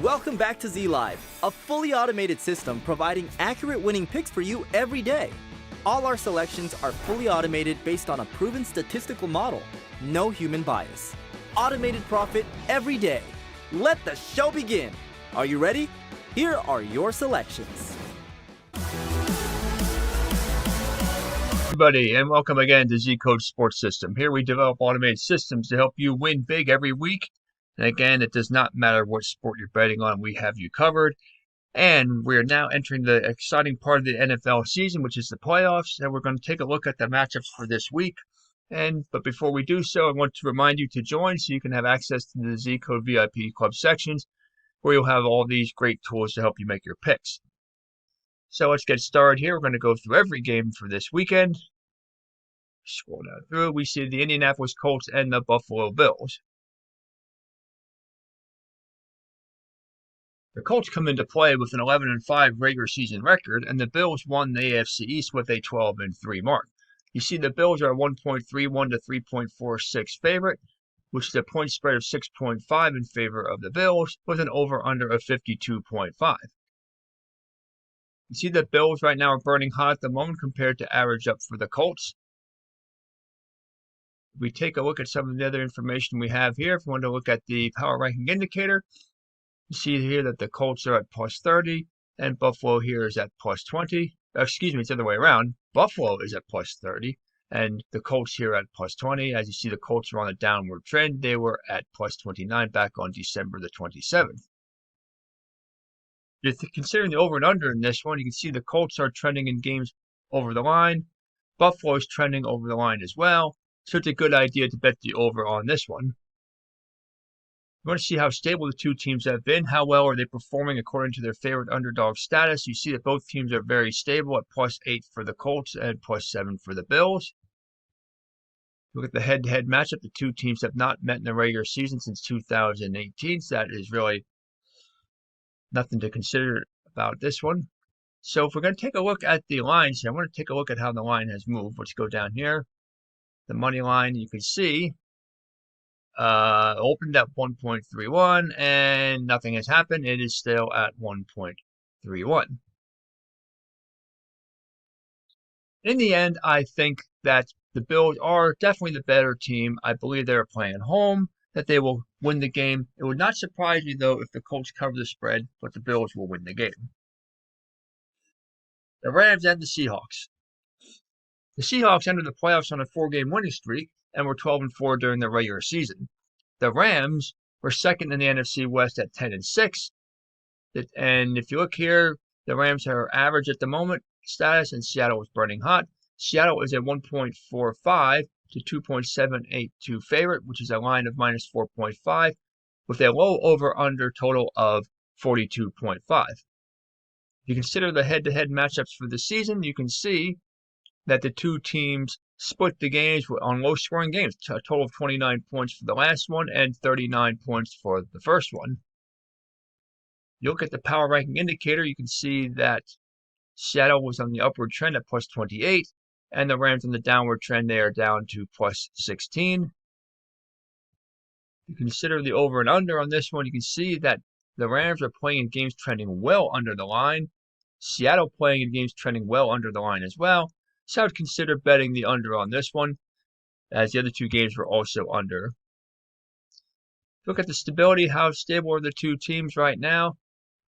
Welcome back to Z Live, a fully automated system providing accurate winning picks for you every day. All our selections are fully automated based on a proven statistical model. No human bias. Automated profit every day. Let the show begin. Are you ready? Here are your selections. Everybody, and welcome again to Zcode Sports System. Here we develop automated systems to help you win big every week. And again, it does not matter what sport you're betting on, we have you covered. And we're now entering the exciting part of the NFL season, which is the playoffs. And we're going to take a look at the matchups for this week. But before we do so, I want to remind you to join so you can have access to the Zcode VIP Club sections, where you'll have all these great tools to help you make your picks. So let's get started here. We're going to go through every game for this weekend. Scroll down through. We see the Indianapolis Colts and the Buffalo Bills. The Colts come into play with an 11-5 regular season record, and the Bills won the AFC East with a 12-3 mark. You see the Bills are 1.31 to 3.46 favorite, which is a point spread of 6.5 in favor of the Bills, with an over-under of 52.5. You see the Bills right now are burning hot at the moment compared to average up for the Colts. If we take a look at some of the other information we have here, if we want to look at the power ranking indicator, you see here that the Colts are at plus 30 and Buffalo here is at plus 20. Excuse me, it's the other way around. Buffalo is at plus 30 and the Colts here at plus 20. As you see, the Colts are on a downward trend. They were at plus 29 back on December the 27th. If you're considering the over and under in this one, you can see the Colts are trending in games over the line. Buffalo is trending over the line as well. So it's a good idea to bet the over on this one. You want to see how stable the two teams have been. How well are they performing according to their favorite underdog status? You see that both teams are very stable at plus 8 for the Colts and plus 7 for the Bills. Look at the head-to-head matchup. The two teams have not met in the regular season since 2018. So that is really nothing to consider about this one. So if we're going to take a look at the lines here, I want to take a look at how the line has moved. Let's go down here. The money line, you can see, opened at 1.31 and nothing has happened. It is still at 1.31. In the end, I think that the Bills are definitely the better team. I believe they're playing at home, that they will win the game. It would not surprise me, though, if the Colts cover the spread, but the Bills will win the game. The Rams and the Seahawks. The Seahawks entered the playoffs on a 4-game winning streak and were 12-4 during the regular season. The Rams were second in the NFC West at 10-6. And if you look here, the Rams are average at the moment status, and Seattle is burning hot. Seattle is a 1.45 to 2.782 favorite, which is a line of minus 4.5, with a low over-under total of 42.5. If you consider the head-to-head matchups for the season, you can see that the two teams split the games on low-scoring games, a total of 29 points for the last one and 39 points for the first one. You look at the power ranking indicator, you can see that Seattle was on the upward trend at plus 28, and the Rams on the downward trend, they are down to plus 16. You consider the over and under on this one, you can see that the Rams are playing in games trending well under the line. Seattle playing in games trending well under the line as well. So I would consider betting the under on this one, as the other two games were also under. Look at the stability, how stable are the two teams right now.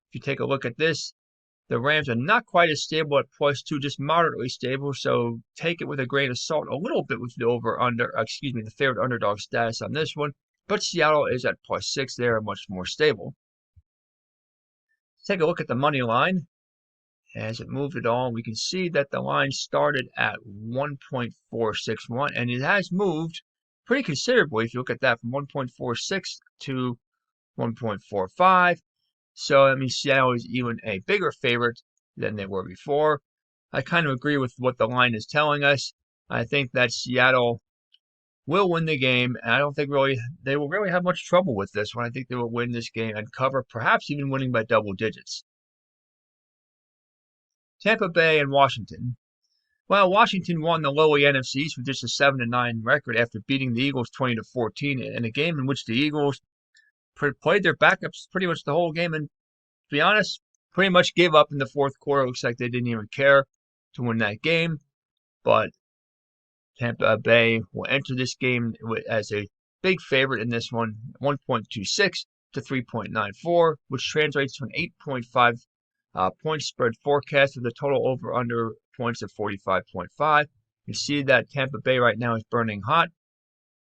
If you take a look at this, the Rams are not quite as stable at plus 2, just moderately stable. So take it with a grain of salt a little bit with the the favorite underdog status on this one. But Seattle is at plus 6. They are much more stable. Take a look at the money line. As it moved it on, we can see that the line started at 1.461, and it has moved pretty considerably if you look at that, from 1.46 to 1.45. So that means Seattle is even a bigger favorite than they were before. I kind of agree with what the line is telling us. I think that Seattle will win the game, and I don't think they will really have much trouble with this one. I think they will win this game and cover, perhaps even winning by double digits. Tampa Bay and Washington. Well, Washington won the lowly NFC East with just a 7-9 record after beating the Eagles 20-14 in a game in which the Eagles played their backups pretty much the whole game, and to be honest, pretty much gave up in the fourth quarter. Looks like they didn't even care to win that game. But Tampa Bay will enter this game as a big favorite in this one, 1.26 to 3.94, which translates to an 8.5 point spread forecast with a total over-under points of 45.5. You see that Tampa Bay right now is burning hot.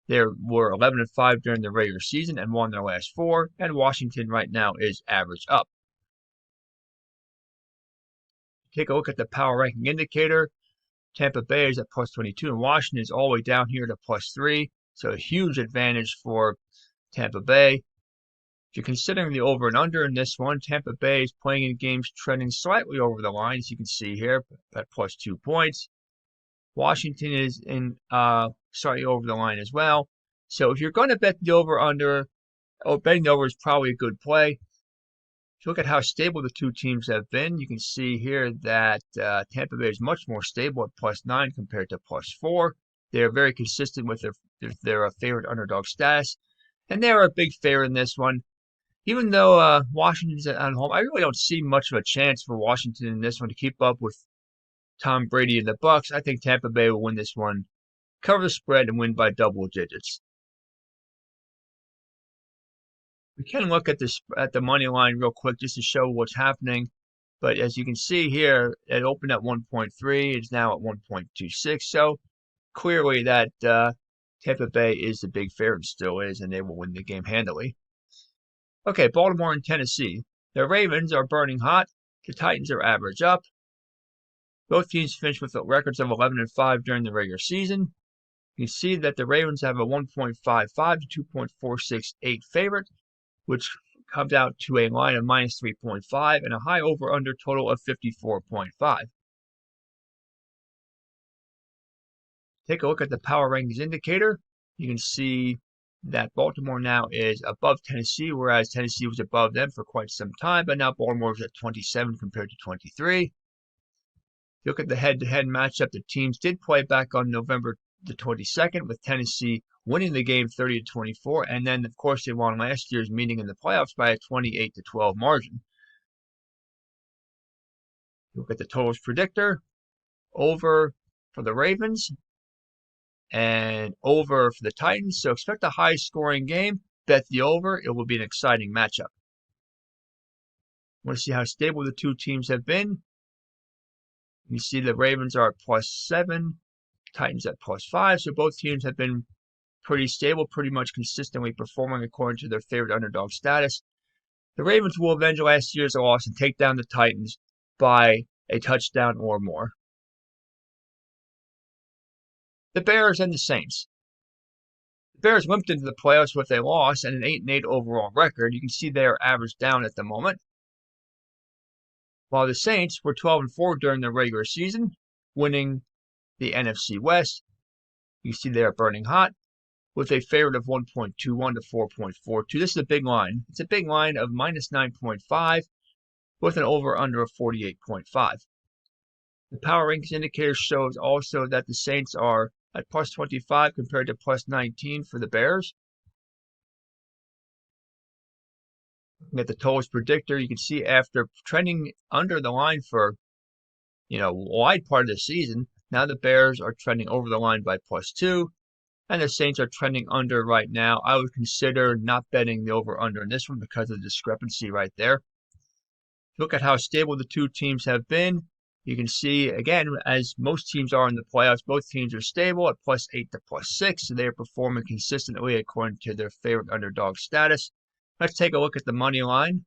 They were 11-5 during the regular season and won their last 4, and Washington right now is average up. Take a look at the power ranking indicator. Tampa Bay is at plus 22, and Washington is all the way down here to plus 3. So a huge advantage for Tampa Bay. If you're considering the over and under in this one, Tampa Bay is playing in games trending slightly over the line, as you can see here, at plus 2 points. Washington is in slightly over the line as well. So if you're going to bet the over under, betting the over is probably a good play. If you look at how stable the two teams have been, you can see here that Tampa Bay is much more stable at plus 9 compared to plus 4. They are very consistent with their favorite underdog status, and they are a big favorite in this one. Even though Washington's at home, I really don't see much of a chance for Washington in this one to keep up with Tom Brady and the Bucs. I think Tampa Bay will win this one, cover the spread, and win by double digits. We can look at the money line real quick just to show what's happening. But as you can see here, it opened at 1.3. It's now at 1.26. So clearly that Tampa Bay is the big favorite, still is, and they will win the game handily. Okay, Baltimore and Tennessee. The Ravens are burning hot. The Titans are average up. Both teams finished with records of 11-5 during the regular season. You can see that the Ravens have a 1.55 to 2.468 favorite, which comes out to a line of minus 3.5 and a high over-under total of 54.5. Take a look at the power rankings indicator. You can see that Baltimore now is above Tennessee, whereas Tennessee was above them for quite some time, but now Baltimore is at 27 compared to 23. Look at the head-to-head matchup. The teams did play back on November the 22nd, with Tennessee winning the game 30-24, and then of course they won last year's meeting in the playoffs by a 28-12 margin. Look at the totals predictor. Over for the Ravens and over for the Titans. So expect a high-scoring game. Bet the over. It will be an exciting matchup. Want to see how stable the two teams have been? You see the Ravens are at plus 7, Titans at plus 5. So both teams have been pretty stable, pretty much consistently performing according to their favorite underdog status. The Ravens will avenge last year's loss and take down the Titans by a touchdown or more. The Bears and the Saints. The Bears limped into the playoffs with a loss and an 8-8 overall record. You can see they are averaged down at the moment. While the Saints were 12-4 during the regular season, winning the NFC West. You see they are burning hot with a favorite of 1.21 to 4.42. This is a big line. It's a big line of minus 9.5 with an over-under of 48.5. The power rankings indicator shows also that the Saints are at plus 25 compared to plus 19 for the Bears. Looking at the totals predictor, you can see after trending under the line for, a wide part of the season, now the Bears are trending over the line by plus 2, and the Saints are trending under right now. I would consider not betting the over-under in this one because of the discrepancy right there. Look at how stable the two teams have been. You can see, again, as most teams are in the playoffs, both teams are stable at plus 8 to plus 6, so they are performing consistently according to their favorite underdog status. Let's take a look at the money line.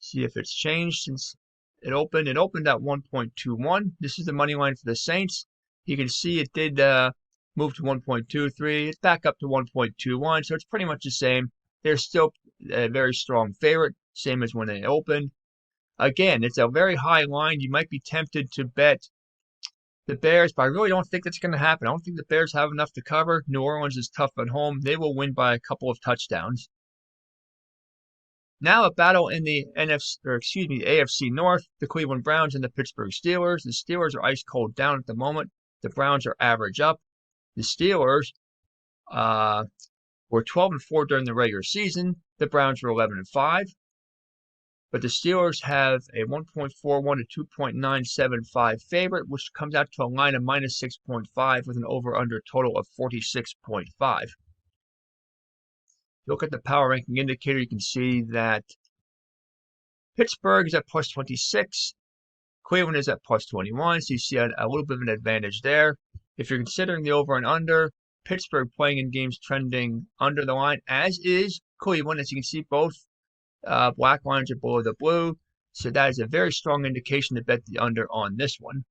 See if it's changed since it opened. It opened at 1.21. This is the money line for the Saints. You can see it did move to 1.23. It's back up to 1.21, so it's pretty much the same. They're still a very strong favorite, same as when they opened. Again, it's a very high line. You might be tempted to bet the Bears, but I really don't think that's going to happen. I don't think the Bears have enough to cover. New Orleans is tough at home. They will win by a couple of touchdowns. Now a battle in the AFC North, the Cleveland Browns and the Pittsburgh Steelers. The Steelers are ice cold down at the moment. The Browns are average up. The Steelers were 12-4 during the regular season. The Browns were 11-5. But the Steelers have a 1.41 to 2.975 favorite, which comes out to a line of minus 6.5 with an over-under total of 46.5. If you look at the power ranking indicator, you can see that Pittsburgh is at plus 26. Cleveland is at plus 21, so you see a little bit of an advantage there. If you're considering the over and under, Pittsburgh playing in games trending under the line, as is Cleveland. As you can see, both black lines are below the blue, so that is a very strong indication to bet the under on this one.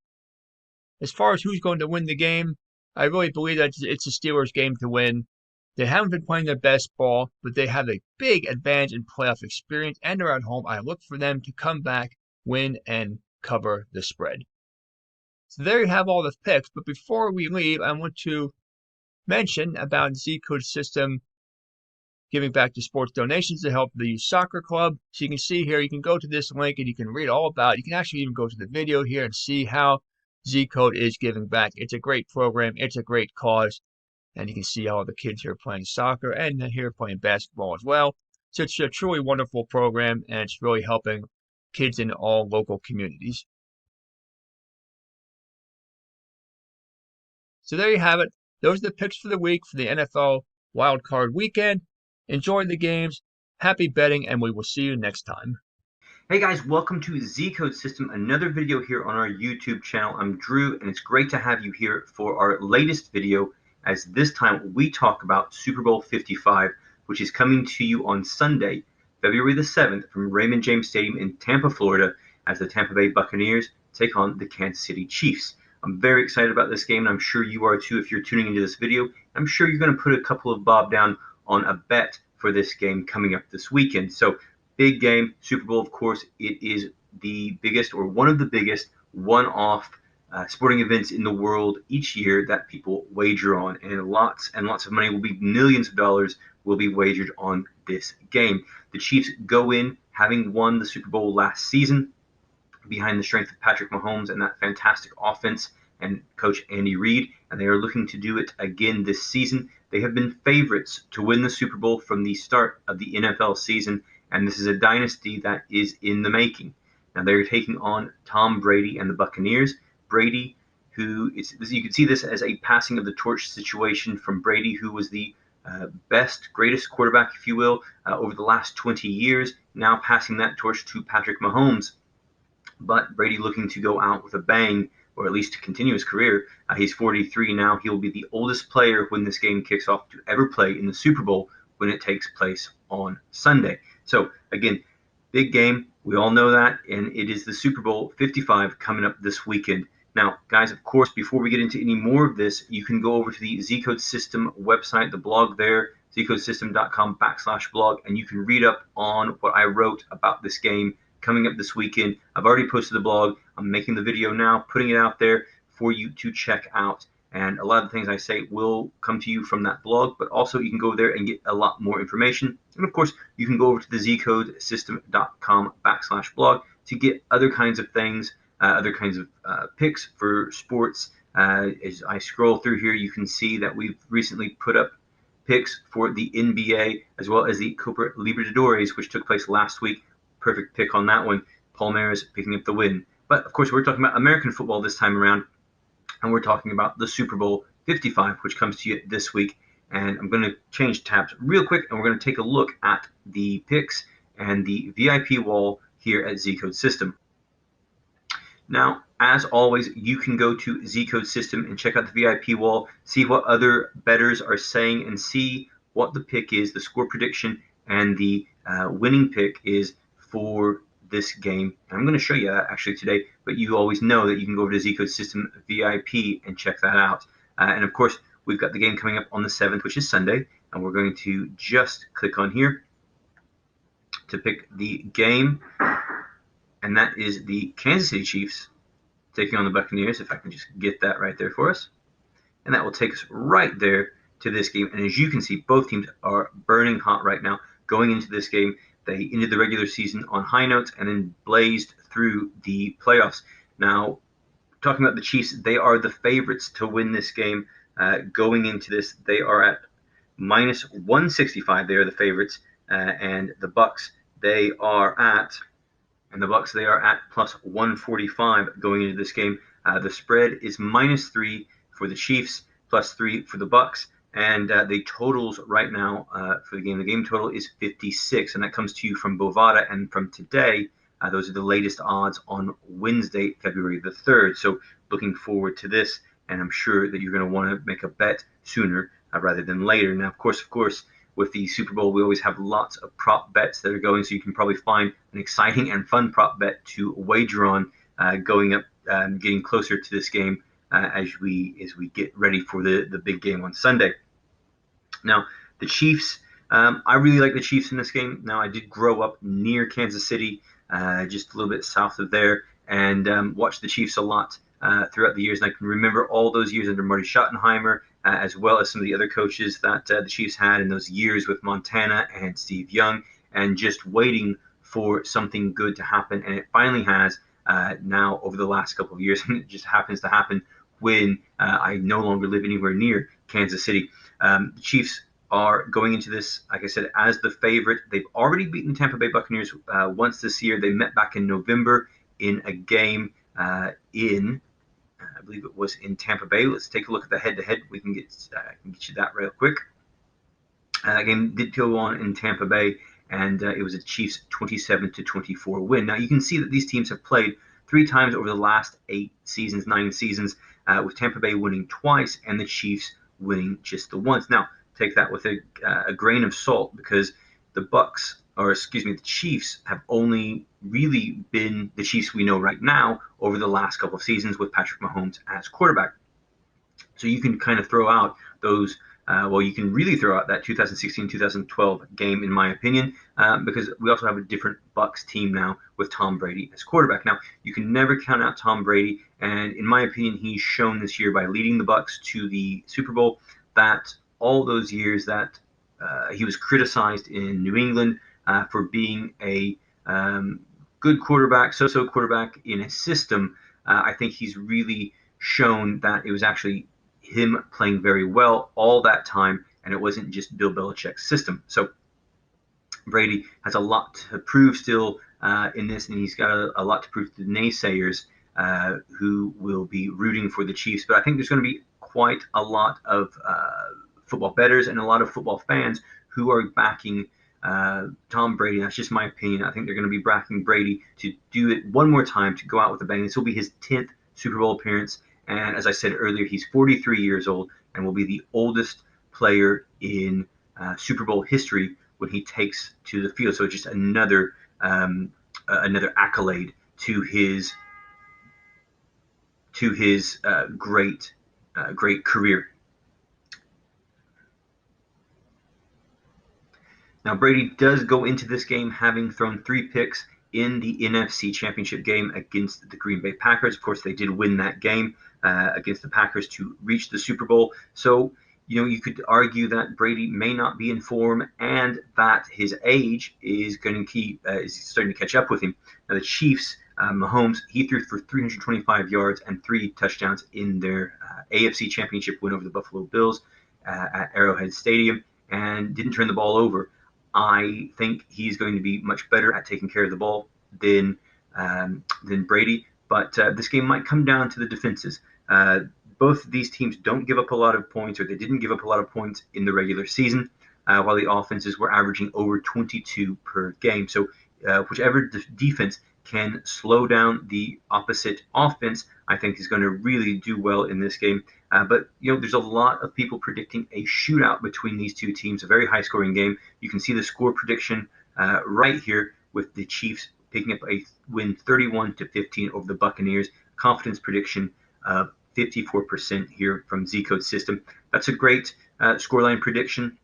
As far as who's going to win the game, I really believe that it's the Steelers' game to win. They haven't been playing their best ball, but they have a big advantage in playoff experience, and they're at home. I look for them to come back, win, and cover the spread. So there you have all the picks, but before we leave, I want to mention about Zcode system giving back to sports donations to help the youth soccer club. So you can see here, you can go to this link and you can read all about it. You can actually even go to the video here and see how Zcode is giving back. It's a great program. It's a great cause. And you can see all the kids here playing soccer and here playing basketball as well. So it's a truly wonderful program, and it's really helping kids in all local communities. So there you have it. Those are the picks for the week for the NFL Wildcard Weekend. Enjoy the games, happy betting, and we will see you next time. Hey guys, welcome to Zcode System, another video here on our YouTube channel. I'm Drew, and it's great to have you here for our latest video, as this time we talk about Super Bowl 55, which is coming to you on Sunday, February the 7th from Raymond James Stadium in Tampa, Florida, as the Tampa Bay Buccaneers take on the Kansas City Chiefs. I'm very excited about this game, and I'm sure you are too if you're tuning into this video. I'm sure you're going to put a couple of bob down on a bet for this game coming up this weekend. So big game, Super Bowl, of course. It is the biggest, or one of the biggest, one-off sporting events in the world each year that people wager on, and lots of money will be, millions of dollars will be wagered on this game. The Chiefs go in having won the Super Bowl last season behind the strength of Patrick Mahomes and that fantastic offense and Coach Andy Reid, and they are looking to do it again this season. They have been favorites to win the Super Bowl from the start of the NFL season, and this is a dynasty that is in the making. Now they're taking on Tom Brady and the Buccaneers. Brady, who is, you can see this as a passing of the torch situation from Brady, who was the greatest quarterback, if you will, over the last 20 years, now passing that torch to Patrick Mahomes. But Brady looking to go out with a bang, or at least to continue his career. He's 43 now. He will be the oldest player when this game kicks off to ever play in the Super Bowl when it takes place on Sunday. So again, big game. We all know that, and it is the Super Bowl 55 coming up this weekend. Now, guys, of course, before we get into any more of this, you can go over to the Zcode System website, the blog there, zcodesystem.com/blog, and you can read up on what I wrote about this game coming up this weekend. I've already posted the blog. I'm making the video now, putting it out there for you to check out. And a lot of the things I say will come to you from that blog, but also you can go there and get a lot more information. And of course, you can go over to the zcodesystem.com/blog to get other kinds of things, other kinds of picks for sports. As I scroll through here, you can see that we've recently put up picks for the NBA as well as the Copa Libertadores, which took place last week. Perfect pick on that one. Palmeiras picking up the win. But of course, we're talking about American football this time around, and we're talking about the Super Bowl 55, which comes to you this week. And I'm going to change tabs real quick, and we're going to take a look at the picks and the VIP wall here at Zcode System. Now, as always, you can go to Zcode System and check out the VIP wall, see what other bettors are saying, and see what the pick is, the score prediction, and the winning pick is for this game. And I'm going to show you that actually today, but you always know that you can go over to Zcode System VIP and check that out. And of course, we've got the game coming up on the 7th, which is Sunday, and we're going to just click on here to pick the game, and that is the Kansas City Chiefs taking on the Buccaneers, if I can just get that right there for us. And that will take us right there to this game. And as you can see, both teams are burning hot right now going into this game. They ended the regular season on high notes and then blazed through the playoffs. Now, talking about the Chiefs, they are the favorites to win this game. Going into this, they are at minus 165. They are the favorites, and the Bucks they are at plus 145 going into this game. The spread is -3 for the Chiefs, +3 for the Bucks, and the totals right now for the game. The game total is 56, and that comes to you from Bovada and from today. Those are the latest odds on Wednesday, February the 3rd. So looking forward to this, and I'm sure that you're going to want to make a bet sooner rather than later. Now, of course, with the Super Bowl, we always have lots of prop bets that are going, so you can probably find an exciting and fun prop bet to wager on going up, getting closer to this game as we get ready for the big game on Sunday. Now, the Chiefs, I really like the Chiefs in this game. Now, I did grow up near Kansas City, just a little bit south of there, and watched the Chiefs a lot throughout the years. And I can remember all those years under Marty Schottenheimer, as well as some of the other coaches that the Chiefs had in those years with Montana and Steve Young, and just waiting for something good to happen. And it finally has now over the last couple of years, and it just happens to happen when I no longer live anywhere near Kansas City. The Chiefs are going into this, like I said, as the favorite. They've already beaten Tampa Bay Buccaneers once this year. They met back in November in a game I believe it was in Tampa Bay. Let's take a look at the head-to-head. We can get you that real quick. That game did go on in Tampa Bay, and it was a Chiefs 27-24 win. Now you can see that these teams have played 3 times over the last 9 seasons, with Tampa Bay winning twice and the Chiefs winning just the once. Now take that with a grain of salt, because the Chiefs have only really been the Chiefs we know right now over the last couple of seasons with Patrick Mahomes as quarterback. So you can kind of throw out those, you can really throw out that 2016-2012 game, in my opinion, because we also have a different Bucs team now with Tom Brady as quarterback. Now, you can never count out Tom Brady, and in my opinion, he's shown this year by leading the Bucs to the Super Bowl that all those years that he was criticized in New England for being a good quarterback, so-so quarterback in a system, I think he's really shown that it was actually him playing very well all that time, and it wasn't just Bill Belichick's system. So Brady has a lot to prove still in this, and he's got a lot to prove to the naysayers who will be rooting for the Chiefs. But I think there's going to be quite a lot of football bettors and a lot of football fans who are backing Tom Brady. That's just my opinion. I think they're going to be backing Brady to do it one more time, to go out with a bang. This will be his 10th Super Bowl appearance. And as I said earlier, he's 43 years old and will be the oldest player in Super Bowl history when he takes to the field. So just another accolade to his great career. Now, Brady does go into this game having thrown 3 picks in the NFC Championship game against the Green Bay Packers. Of course, they did win that game against the Packers to reach the Super Bowl. So, you could argue that Brady may not be in form and that his age is starting to catch up with him. Now, the Chiefs, Mahomes, he threw for 325 yards and 3 touchdowns in their AFC Championship win over the Buffalo Bills at Arrowhead Stadium, and didn't turn the ball over. I think he's going to be much better at taking care of the ball than Brady, but this game might come down to the defenses. Both of these teams don't give up a lot of points, or they didn't give up a lot of points in the regular season, while the offenses were averaging over 22 per game. So whichever defense can slow down the opposite offense, I think is going to really do well in this game. But there's a lot of people predicting a shootout between these two teams, a very high-scoring game. You can see the score prediction right here with the Chiefs picking up a win 31-15 over the Buccaneers. Confidence prediction of 54% here from Zcode system. That's a great scoreline prediction.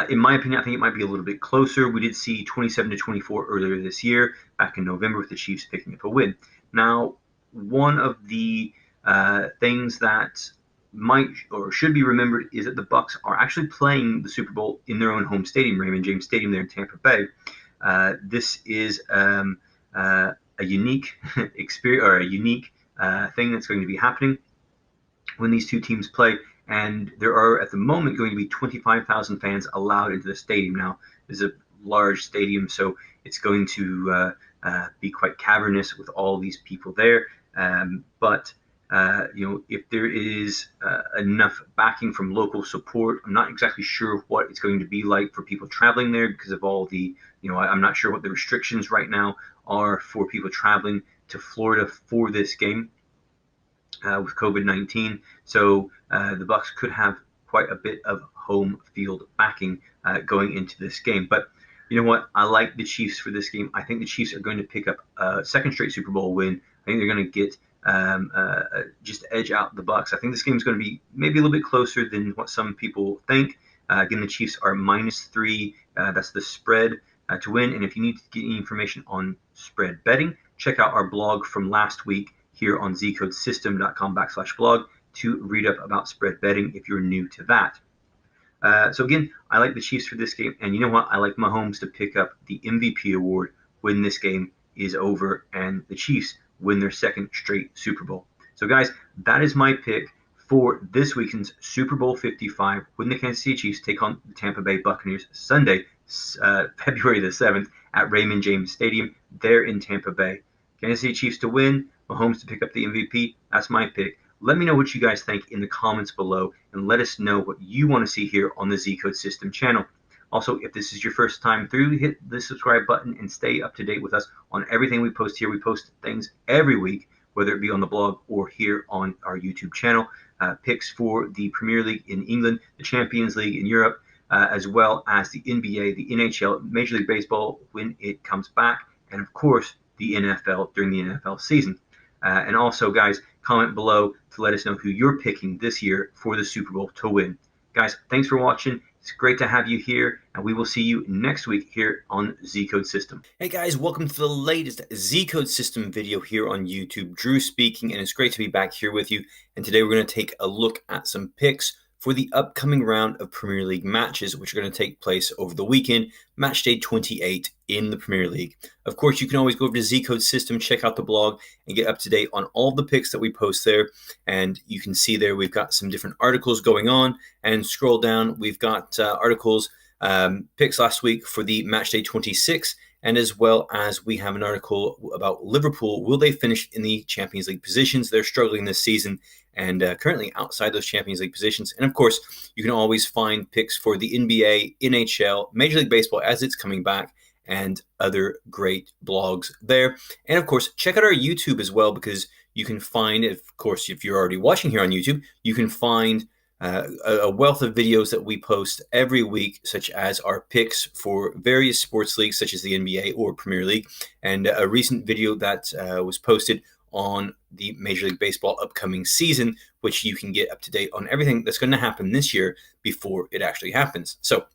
In my opinion, I think it might be a little bit closer. We did see 27-24 earlier this year, back in November, with the Chiefs picking up a win. Now, one of the things that might or should be remembered is that the Bucs are actually playing the Super Bowl in their own home stadium, Raymond James Stadium there in Tampa Bay. This is a unique experience, or a unique thing that's going to be happening when these two teams play. and there are at the moment going to be 25,000 fans allowed into the stadium. Now, this is a large stadium, so it's going to be quite cavernous with all these people there. But if there is enough backing from local support, I'm not exactly sure what it's going to be like for people traveling there because of all the, I'm not sure what the restrictions right now are for people traveling to Florida for this game with COVID-19. So the Bucks could have quite a bit of home field backing going into this game. But you know what? I like the Chiefs for this game. I think the Chiefs are going to pick up a second straight Super Bowl win. I think they're going to get just edge out the Bucks. I think this game is going to be maybe a little bit closer than what some people think. Again, the Chiefs are -3. That's the spread to win. And if you need to get any information on spread betting, check out our blog from last week here on zcodesystem.com/blog to read up about spread betting if you're new to that. So again, I like the Chiefs for this game, and you know what? I like Mahomes to pick up the MVP award when this game is over and the Chiefs win their second straight Super Bowl. So guys, that is my pick for this weekend's Super Bowl 55 when the Kansas City Chiefs take on the Tampa Bay Buccaneers Sunday, February the 7th at Raymond James Stadium there in Tampa Bay. Kansas City Chiefs to win, Mahomes to pick up the MVP. That's my pick. Let me know what you guys think in the comments below, and let us know what you want to see here on the Zcode System channel. Also, if this is your first time through, hit the subscribe button and stay up to date with us on everything we post here. We post things every week, whether it be on the blog or here on our YouTube channel. Picks for the Premier League in England, the Champions League in Europe, as well as the NBA, the NHL, Major League Baseball when it comes back, and of course, the NFL during the NFL season. And also, guys, comment below to let us know who you're picking this year for the Super Bowl to win. Guys, thanks for watching. It's great to have you here, and we will see you next week here on Zcode System. Hey guys, welcome to the latest Zcode System video here on YouTube. Drew speaking, and it's great to be back here with you. And today we're going to take a look at some picks for the upcoming round of Premier League matches, which are going to take place over the weekend, match day 28 in the Premier League. Of course, you can always go over to Zcode System, check out the blog, and get up to date on all the picks that we post there. And you can see there we've got some different articles going on. And scroll down, we've got articles, picks last week for the match day 26. And as well as we have an article about Liverpool. Will they finish in the Champions League positions? They're struggling this season and currently outside those Champions League positions. And of course, you can always find picks for the NBA, NHL, Major League Baseball as it's coming back, and other great blogs there. And of course, check out our YouTube as well, because you can find, of course, if you're already watching here on YouTube, you can find a wealth of videos that we post every week, such as our picks for various sports leagues, such as the NBA or Premier League, and a recent video that was posted on the Major League Baseball upcoming season, which you can get up to date on everything that's going to happen this year before it actually happens. So,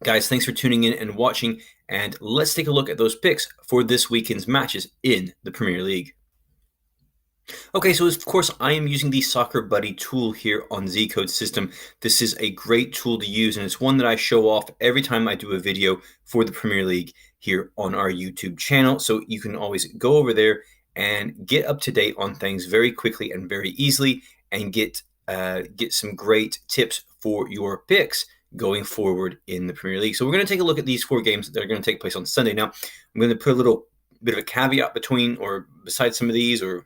guys, thanks for tuning in and watching, and let's take a look at those picks for this weekend's matches in the Premier League. Okay, so of course I am using the Soccer Buddy tool here on Zcode System. This is a great tool to use, and it's one that I show off every time I do a video for the Premier League here on our YouTube channel. So you can always go over there and get up to date on things very quickly and very easily, and get some great tips for your picks going forward in the Premier League. So we're going to take a look at these 4 games that are going to take place on Sunday. Now, I'm going to put a little bit of a caveat between or beside some of these, or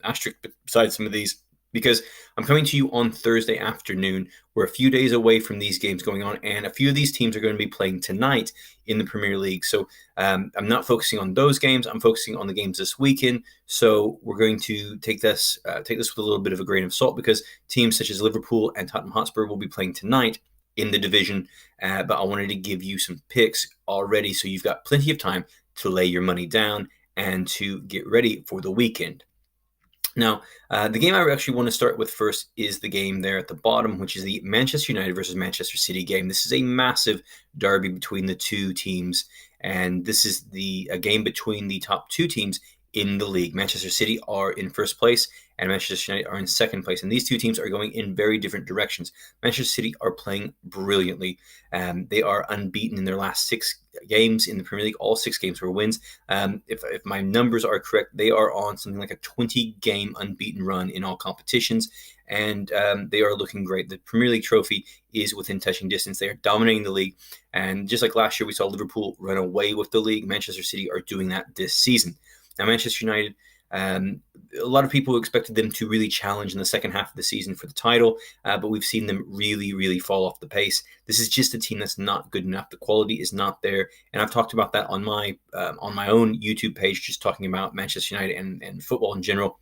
asterisk beside some of these, because I'm coming to you on Thursday afternoon. We're a few days away from these games going on, and a few of these teams are going to be playing tonight in the Premier League. So I'm not focusing on those games. I'm focusing on the games this weekend. So we're going to take this with a little bit of a grain of salt, because teams such as Liverpool and Tottenham Hotspur will be playing tonight in the division. But I wanted to give you some picks already, so you've got plenty of time to lay your money down and to get ready for the weekend. Now, the game I actually want to start with first is the game there at the bottom, which is the Manchester United versus Manchester City game. This is a massive derby between the two teams, and this is a game between the top 2 teams in the league. Manchester City are in first place, and Manchester United are in second place. And these two teams are going in very different directions. Manchester City are playing brilliantly. They are unbeaten in their last 6 games in the Premier League. All 6 games were wins. If my numbers are correct, they are on something like a 20-game unbeaten run in all competitions, and they are looking great. The Premier League trophy is within touching distance. They are dominating the league, and just like last year we saw Liverpool run away with the league, Manchester City are doing that this season. Now, Manchester United, a lot of people expected them to really challenge in the second half of the season for the title, but we've seen them really, really fall off the pace. This is just a team that's not good enough. The quality is not there, and I've talked about that on my own YouTube page, just talking about Manchester United and football in general.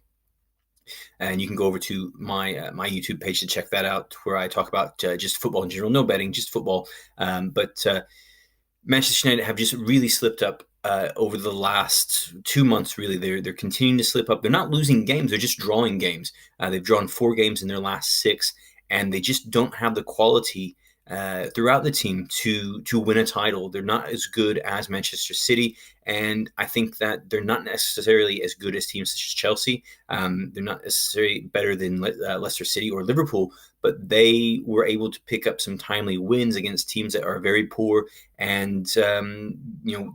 And you can go over to my my YouTube page to check that out, where I talk about just football in general, no betting, just football. But Manchester United have just really slipped up over the last 2 months. Really, they're continuing to slip up. They're not losing games; they're just drawing games. They've drawn 4 games in their last 6, and they just don't have the quality throughout the team to win a title. They're not as good as Manchester City, and I think that they're not necessarily as good as teams such as Chelsea. They're not necessarily better than Leicester City or Liverpool, but they were able to pick up some timely wins against teams that are very poor, and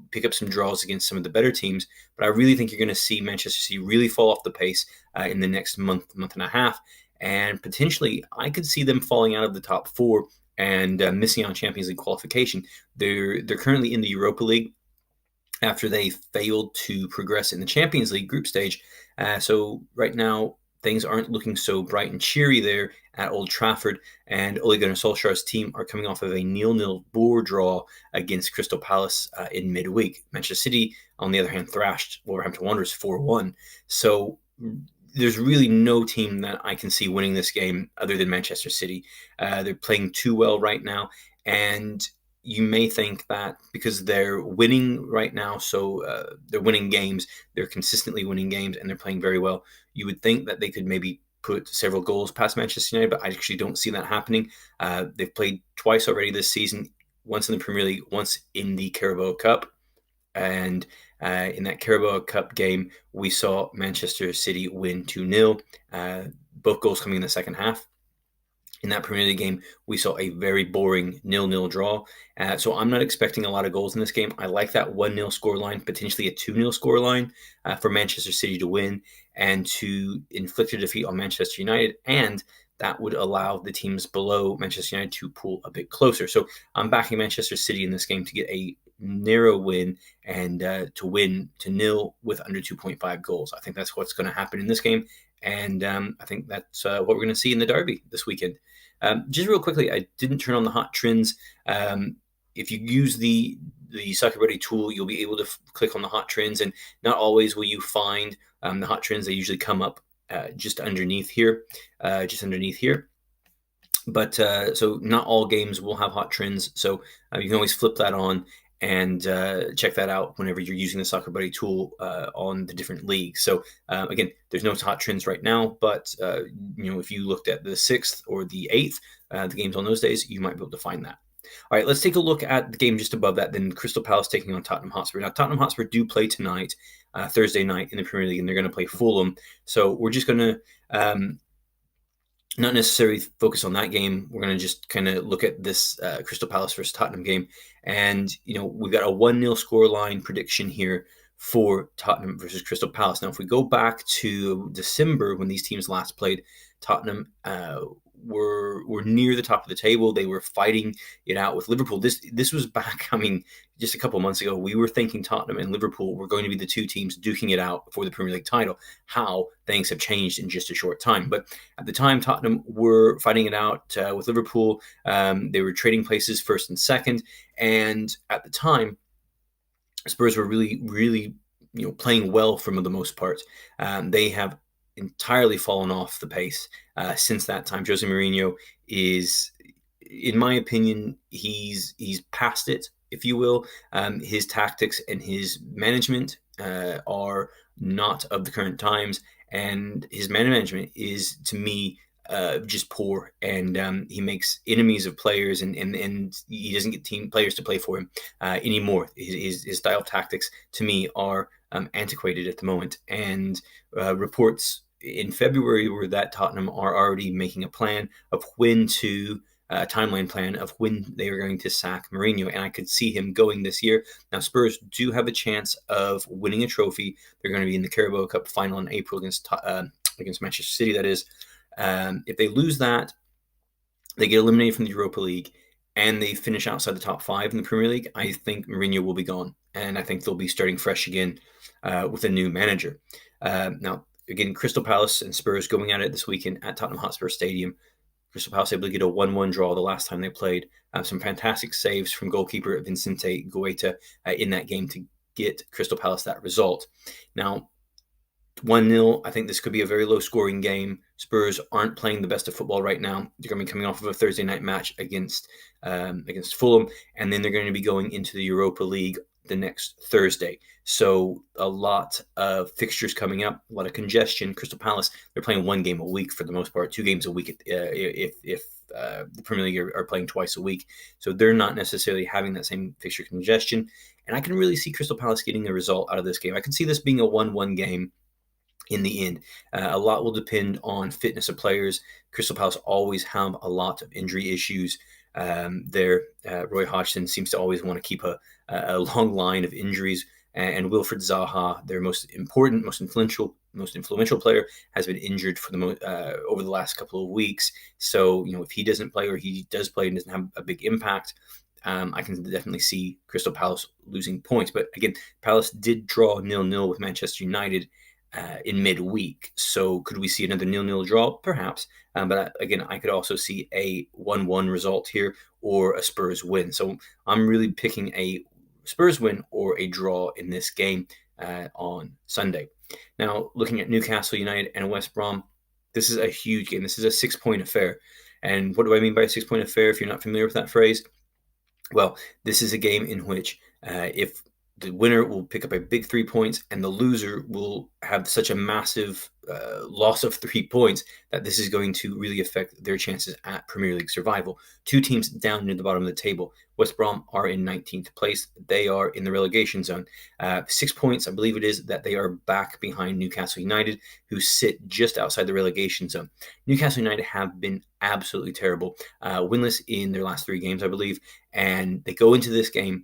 pick up some draws against some of the better teams. But I really think you're going to see Manchester City really fall off the pace in the next month and a half, and potentially I could see them falling out of the top 4 and missing on Champions League qualification. They're currently in the Europa League after they failed to progress in the Champions League group stage. So right now, things aren't looking so bright and cheery there at Old Trafford, and Ole Gunnar Solskjaer's team are coming off of a 0-0 bore draw against Crystal Palace in midweek. Manchester City, on the other hand, thrashed Wolverhampton Wanderers 4-1. So there's really no team that I can see winning this game other than Manchester City. They're playing too well right now, and you may think that because they're winning right now, so they're winning games, they're consistently winning games, and they're playing very well, you would think that they could maybe put several goals past Manchester United, but I actually don't see that happening. They've played twice already this season, once in the Premier League, once in the Carabao Cup, and in that Carabao Cup game, we saw Manchester City win 2-0, both goals coming in the second half. In that Premier League game, we saw a very boring 0-0 draw. So I'm not expecting a lot of goals in this game. I like that 1-0 scoreline, potentially a 2-0 scoreline for Manchester City to win and to inflict a defeat on Manchester United. And that would allow the teams below Manchester United to pull a bit closer. So I'm backing Manchester City in this game to get a narrow win and to win to 0 with under 2.5 goals. I think that's what's going to happen in this game. And I think that's what we're going to see in the derby this weekend. Just real quickly, I didn't turn on the hot trends. If you use the Soccer Buddy tool, you'll be able to click on the hot trends, and not always will you find the hot trends. They usually come up just underneath here. But so not all games will have hot trends, so you can always flip that on and check that out whenever you're using the Soccer Buddy tool on the different leagues. So again, there's no hot trends right now, but if you looked at the 6th or the 8th, the games on those days, you might be able to find that. All right, let's take a look at the game just above that, then Crystal Palace taking on Tottenham Hotspur. Now, Tottenham Hotspur do play tonight, Thursday night in the Premier League, and they're going to play Fulham. So we're just going to not necessarily focus on that game. We're going to just kind of look at this Crystal Palace versus Tottenham game. And, we've got a 1-0 scoreline prediction here for Tottenham versus Crystal Palace. Now, if we go back to December when these teams last played, Tottenham were near the top of the table. They were fighting it out with Liverpool. This was back, just a couple months ago. We were thinking Tottenham and Liverpool were going to be the two teams duking it out for the Premier League title. How things have changed in just a short time. But at the time, Tottenham were fighting it out with Liverpool. They were trading places first and second. And at the time, Spurs were really, really, playing well for the most part. They have entirely fallen off the pace since that time. Jose Mourinho is, in my opinion, he's past it, if you will. His tactics and his management are not of the current times, and his management is, to me, just poor, and he makes enemies of players, and he doesn't get team players to play for him anymore. His style of tactics, to me, are antiquated at the moment, and reports in February were that Tottenham are already making a plan of when to a timeline plan of when they are going to sack Mourinho, and I could see him going this year. Now, Spurs do have a chance of winning a trophy. They're going to be in the Carabao Cup final in April against Manchester City, that is. If they lose that, they get eliminated from the Europa League, and they finish outside the top 5 in the Premier League, I think Mourinho will be gone, and I think they'll be starting fresh again with a new manager. Now, again, Crystal Palace and Spurs going at it this weekend at Tottenham Hotspur Stadium. Crystal Palace able to get a 1-1 draw the last time they played. Some fantastic saves from goalkeeper Vicente Guaita in that game to get Crystal Palace that result. Now, 1-0, I think this could be a very low-scoring game. Spurs aren't playing the best of football right now. They're going to be coming off of a Thursday night match against Fulham, and then they're going to be going into the Europa League the next Thursday. So a lot of fixtures coming up, a lot of congestion. Crystal Palace, they're playing one game a week for the most part, 2 games a week if the Premier League are playing twice a week. So they're not necessarily having that same fixture congestion. And I can really see Crystal Palace getting a result out of this game. I can see this being a 1-1 game in the end. A lot will depend on fitness of players. Crystal Palace always have a lot of injury issues. Roy Hodgson seems to always want to keep a long line of injuries, and Wilfried Zaha, their most important, most influential player, has been injured for over the last couple of weeks. So, if he doesn't play, or he does play and doesn't have a big impact, I can definitely see Crystal Palace losing points. But again, Palace did draw 0-0 with Manchester United in midweek. So could we see another 0-0 draw? Perhaps. But again, I could also see a 1-1 result here, or a Spurs win. So I'm really picking a Spurs win or a draw in this game on Sunday. Now, looking at Newcastle United and West Brom, this is a huge game. This is a 6-point affair. And what do I mean by a 6-point affair if you're not familiar with that phrase? Well, this is a game in which if the winner will pick up a big 3 points, and the loser will have such a massive loss of 3 points that this is going to really affect their chances at Premier League survival. 2 teams down near the bottom of the table. West Brom are in 19th place. They are in the relegation zone. 6 points, I believe it is, that they are back behind Newcastle United, who sit just outside the relegation zone. Newcastle United have been absolutely terrible, winless in their last 3 games, I believe, and they go into this game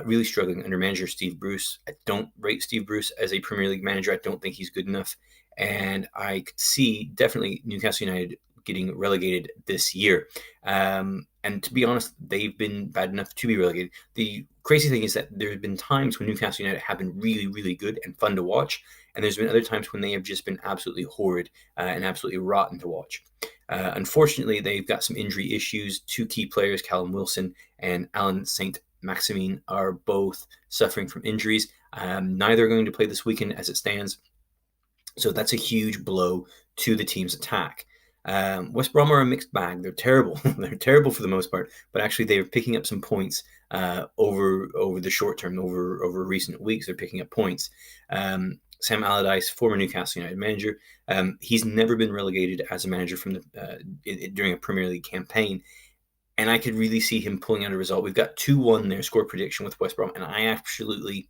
really struggling under manager Steve Bruce. I don't rate Steve Bruce as a Premier League manager. I don't think he's good enough. And I could see definitely Newcastle United getting relegated this year. And to be honest, they've been bad enough to be relegated. The crazy thing is that there have been times when Newcastle United have been really, really good and fun to watch. And there's been other times when they have just been absolutely horrid and absolutely rotten to watch. Unfortunately, they've got some injury issues. 2 key players, Callum Wilson and Alan St. Maximin, are both suffering from injuries. Neither are going to play this weekend as it stands. So that's a huge blow to the team's attack. West Brom are a mixed bag. They're terrible. They're terrible for the most part, but actually they're picking up some points over the short term, over recent weeks. They're picking up points. Sam Allardyce, former Newcastle United manager, he's never been relegated as a manager from during a Premier League campaign. And I could really see him pulling out a result. We've got 2-1 there, score prediction with West Brom, and I absolutely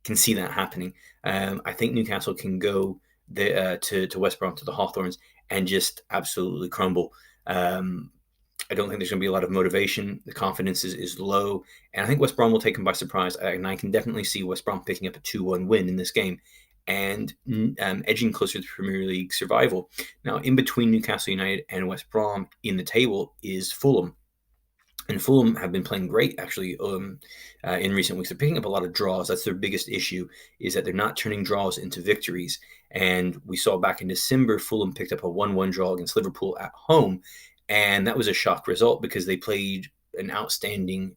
can see that happening. I think Newcastle can go to West Brom, to the Hawthorns, and just absolutely crumble. I don't think there's going to be a lot of motivation. The confidence is low, and I think West Brom will take them by surprise. And I can definitely see West Brom picking up a 2-1 win in this game and edging closer to Premier League survival. Now, in between Newcastle United and West Brom in the table is Fulham. And Fulham have been playing great, actually, in recent weeks. They're picking up a lot of draws. That's their biggest issue, is that they're not turning draws into victories. And we saw back in December, Fulham picked up a 1-1 draw against Liverpool at home. And that was a shock result because they played outstandingly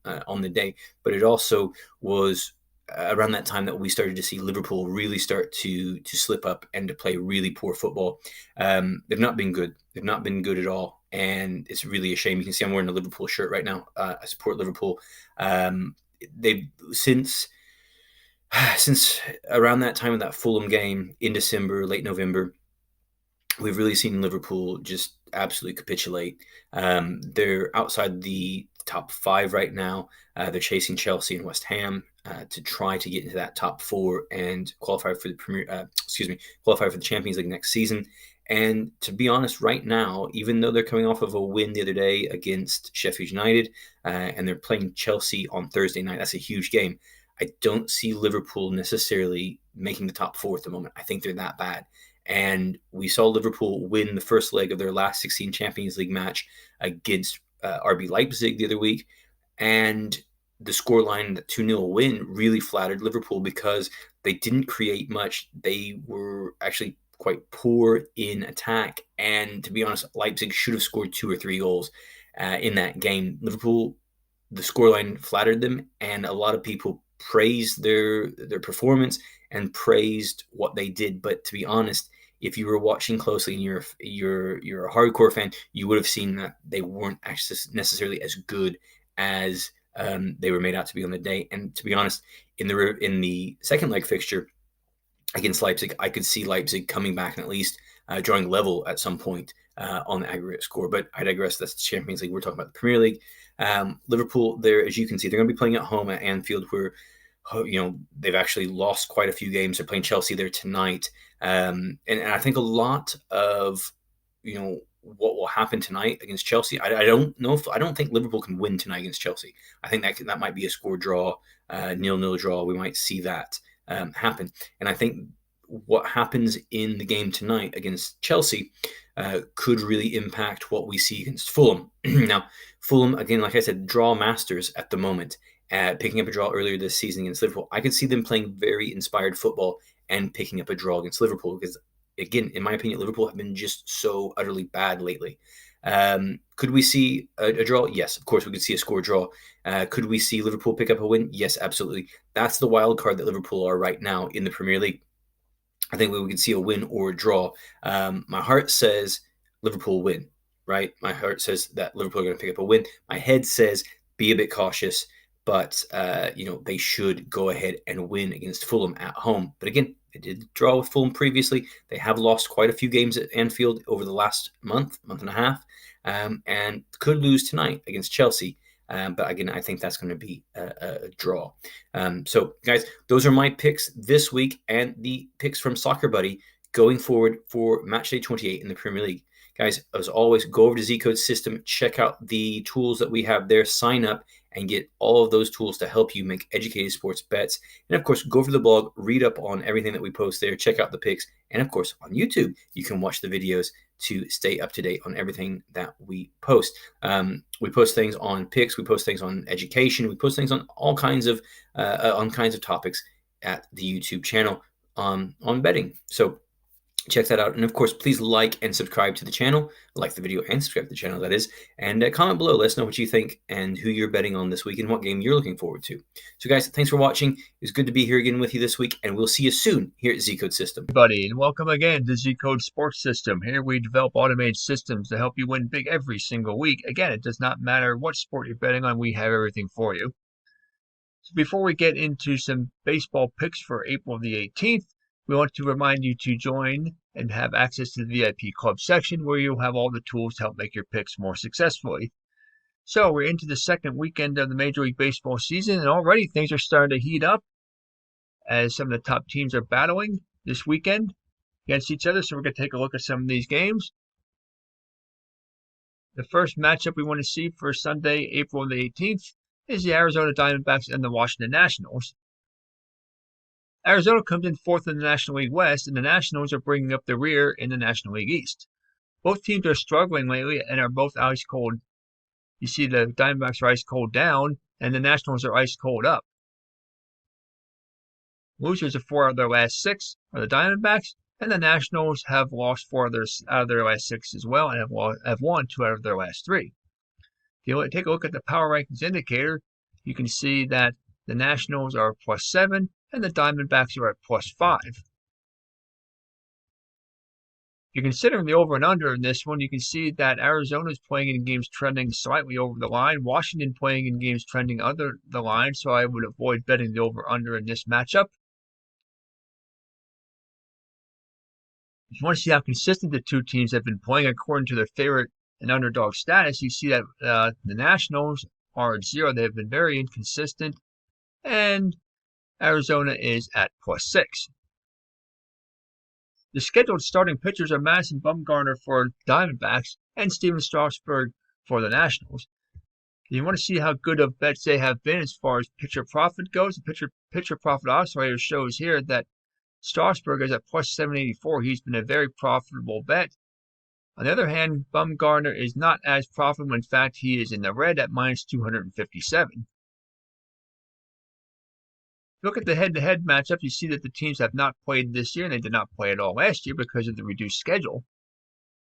on the day. But it also was around that time that we started to see Liverpool really start to slip up and to play really poor football. They've not been good. They've not been good at all. And it's really a shame. You can see I'm wearing a Liverpool shirt right now. I support Liverpool. They've since around that time of that Fulham game in December, late November, we've really seen Liverpool just absolutely capitulate. They're outside the top 5 right now. They're chasing Chelsea and West Ham to try to get into that top 4 and qualify for the qualify for the Champions League next season. And to be honest, right now, even though they're coming off of a win the other day against Sheffield United, and they're playing Chelsea on Thursday night, that's a huge game. I don't see Liverpool necessarily making the top 4 at the moment. I think they're that bad. And we saw Liverpool win the first leg of their last 16 Champions League match against RB Leipzig the other week. And the scoreline, the 2-0 win, really flattered Liverpool because they didn't create much. They were actually quite poor in attack. And to be honest, Leipzig should have scored 2 or 3 goals in that game. Liverpool, the scoreline flattered them, and a lot of people praised their performance and praised what they did. But to be honest, if you were watching closely and you're a hardcore fan, you would have seen that they weren't actually necessarily as good as they were made out to be on the day. And to be honest, in the second leg fixture against Leipzig, I could see Leipzig coming back and at least drawing level at some point on the aggregate score. But I digress. That's the Champions League. We're talking about the Premier League. Liverpool, there, as you can see, they're going to be playing at home at Anfield, where they've actually lost quite a few games. They're playing Chelsea there tonight, and I think a lot of what will happen tonight against Chelsea. I don't know if I don't think Liverpool can win tonight against Chelsea. I think that might be a score draw, 0-0 draw. We might see that happen. And I think what happens in the game tonight against Chelsea could really impact what we see against Fulham. Now, Fulham, again, like I said, draw masters at the moment. Picking up a draw earlier this season against Liverpool, I could see them playing very inspired football and picking up a draw against Liverpool because, again, in my opinion, Liverpool have been just so utterly bad lately. Could we see a draw? Yes, of course we could see a score draw. Could we see Liverpool pick up a win? Yes, absolutely. That's the wild card that Liverpool are right now in the Premier League. I think we could see a win or a draw. My heart says Liverpool win, right? My heart says that Liverpool are going to pick up a win. My head says be a bit cautious, but they should go ahead and win against Fulham at home. But again, they did draw with Fulham previously. They have lost quite a few games at Anfield over the last month and a half, and could lose tonight against Chelsea. But again, I think that's going to be a draw. So, guys, those are my picks this week and the picks from Soccer Buddy going forward for Matchday 28 in the Premier League. Guys, as always, go over to Zcode System, check out the tools that we have there, sign up, and get all of those tools to help you make educated sports bets. And of course, go over to the blog, read up on everything that we post there, check out the picks. And of course, on YouTube, you can watch the videos to stay up to date on everything that we post. We post things on picks, we post things on education, we post things on all kinds of topics at the YouTube channel on betting. So check that out. And of course, please like and subscribe to the channel. Like the video and subscribe to the channel, that is. And comment below. Let us know what you think and who you're betting on this week and what game you're looking forward to. So guys, thanks for watching. It was good to be here again with you this week. And we'll see you soon here at Zcode System. Everybody, and welcome again to Zcode Sports System. Here we develop automated systems to help you win big every single week. Again, it does not matter what sport you're betting on. We have everything for you. So before we get into some baseball picks for April the 18th, we want to remind you to join and have access to the VIP club section where you'll have all the tools to help make your picks more successfully. So we're into the second weekend of the Major League Baseball season, and already things are starting to heat up as some of the top teams are battling this weekend against each other. So we're going to take a look at some of these games. The first matchup we want to see for Sunday, April the 18th, is the Arizona Diamondbacks and the Washington Nationals. Arizona comes in fourth in the National League West, and the Nationals are bringing up the rear in the National League East. Both teams are struggling lately and are both ice cold. You see the Diamondbacks are ice cold down, and the Nationals are ice cold up. Losers of 4 out of their last 6 are the Diamondbacks, and the Nationals have lost 4 out of their last 6 as well, and have won 2 out of their last 3. If you take a look at the Power Rankings indicator, you can see that the Nationals are +7, and the Diamondbacks are at +5. If you're considering the over and under in this one, you can see that Arizona is playing in games trending slightly over the line, Washington playing in games trending under the line, so I would avoid betting the over under in this matchup. If you want to see how consistent the two teams have been playing according to their favorite and underdog status, you see that the Nationals are at 0. They have been very inconsistent, and Arizona is at +6. The scheduled starting pitchers are Madison Bumgarner for Diamondbacks and Steven Strasburg for the Nationals. If you want to see how good of bets they have been as far as pitcher profit goes, the pitcher profit oscillator shows here that Strasburg is at +784. He's been a very profitable bet. On the other hand, Bumgarner is not as profitable. In fact, he is in the red at -257. Look at the head-to-head matchup. You see that the teams have not played this year, and they did not play at all last year because of the reduced schedule.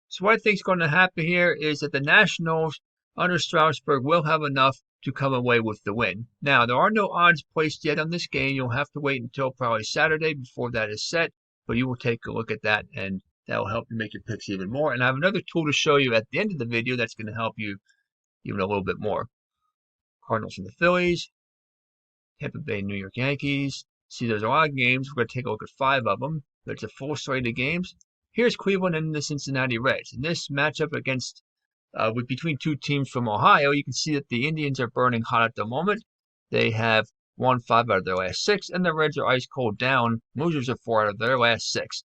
So what I think is going to happen here is that the Nationals under Strasburg will have enough to come away with the win. Now, there are no odds placed yet on this game. You'll have to wait until probably Saturday before that is set, but you will take a look at that, and that will help you make your picks even more. And I have another tool to show you at the end of the video that's going to help you even a little bit more. Cardinals and the Phillies, Tampa Bay, New York Yankees. See, there's a lot of games. We're going to take a look at 5 of them. There's a full slate of games. Here's Cleveland and the Cincinnati Reds. In this matchup against between two teams from Ohio, you can see that the Indians are burning hot at the moment. They have won 5 out of their last 6, and the Reds are ice cold down, losers of 4 out of their last 6.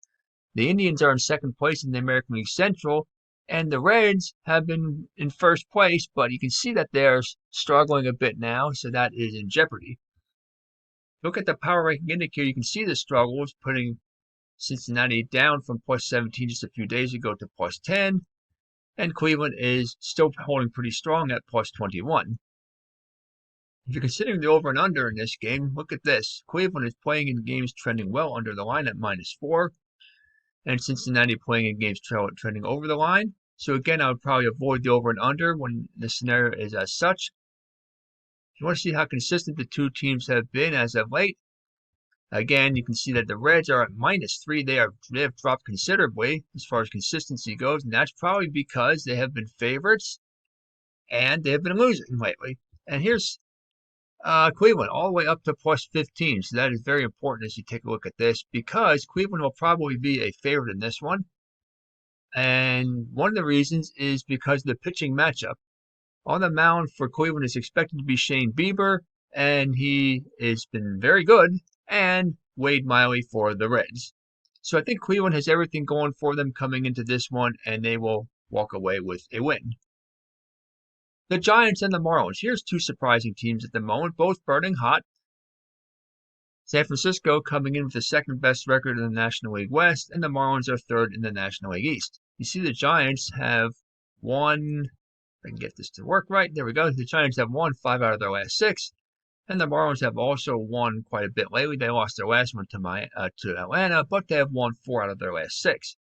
The Indians are in second place in the American League Central, and the Reds have been in first place, but you can see that they're struggling a bit now, so that is in jeopardy. Look at the power ranking indicator. You can see the struggles, putting Cincinnati down from +17 just a few days ago to +10. And Cleveland is still holding pretty strong at +21. If you're considering the over and under in this game, look at this. Cleveland is playing in games trending well under the line at -4. And Cincinnati playing in games trending over the line. So again, I would probably avoid the over and under when the scenario is as such. If you want to see how consistent the two teams have been as of late, again, you can see that the Reds are at -3. They have dropped considerably as far as consistency goes, and that's probably because they have been favorites and they have been losing lately. And here's Cleveland all the way up to +15. So that is very important as you take a look at this, because Cleveland will probably be a favorite in this one. And one of the reasons is because of the pitching matchup. On the mound for Cleveland is expected to be Shane Bieber, and he has been very good, and Wade Miley for the Reds. So I think Cleveland has everything going for them coming into this one, and they will walk away with a win. The Giants and the Marlins. Here's 2 surprising teams at the moment, both burning hot. San Francisco coming in with the 2nd best record in the National League West, and the Marlins are 3rd in the National League East. You see the Giants have won, if I can get this to work right, there we go. The Giants have won 5 out of their last 6, and the Marlins have also won quite a bit lately. They lost their last one to Atlanta, but they have won 4 out of their last 6.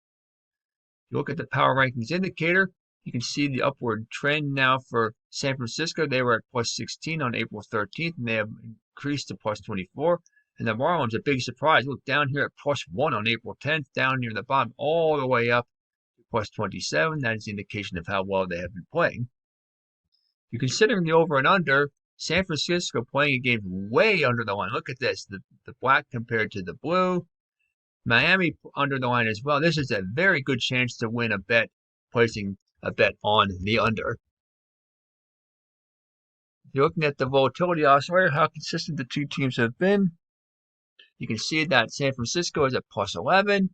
If you look at the power rankings indicator, you can see the upward trend now for San Francisco. They were at +16 on April 13th, and they have increased to +24. And the Marlins, a big surprise. Look down here at +1 on April 10th, down near the bottom, all the way up to +27. That is the indication of how well they have been playing. If you're considering the over and under, San Francisco playing a game way under the line. Look at this, the black compared to the blue. Miami under the line as well. This is a very good chance to win a bet, placing a bet on the under. If you're looking at the volatility oscillator, how consistent the two teams have been, you can see that San Francisco is at +11,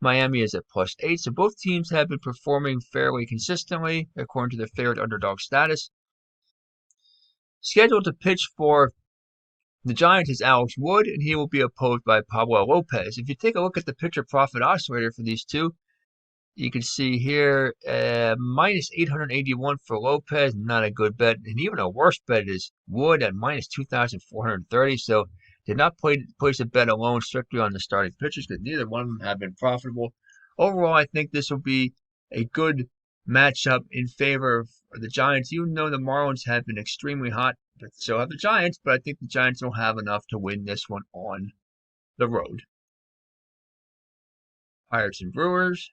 Miami is at +8. So both teams have been performing fairly consistently according to their favorite underdog status. Scheduled to pitch for the Giants is Alex Wood, and he will be opposed by Pablo Lopez. If you take a look at the pitcher profit oscillator for these two, you can see here -881 for Lopez, not a good bet. And even a worse bet is Wood at -2,430. So did not place a bet alone strictly on the starting pitchers, because neither one of them have been profitable. Overall, I think this will be a good matchup in favor of the Giants, even though the Marlins have been extremely hot. But so have the Giants, but I think the Giants will have enough to win this one on the road. Pirates and Brewers,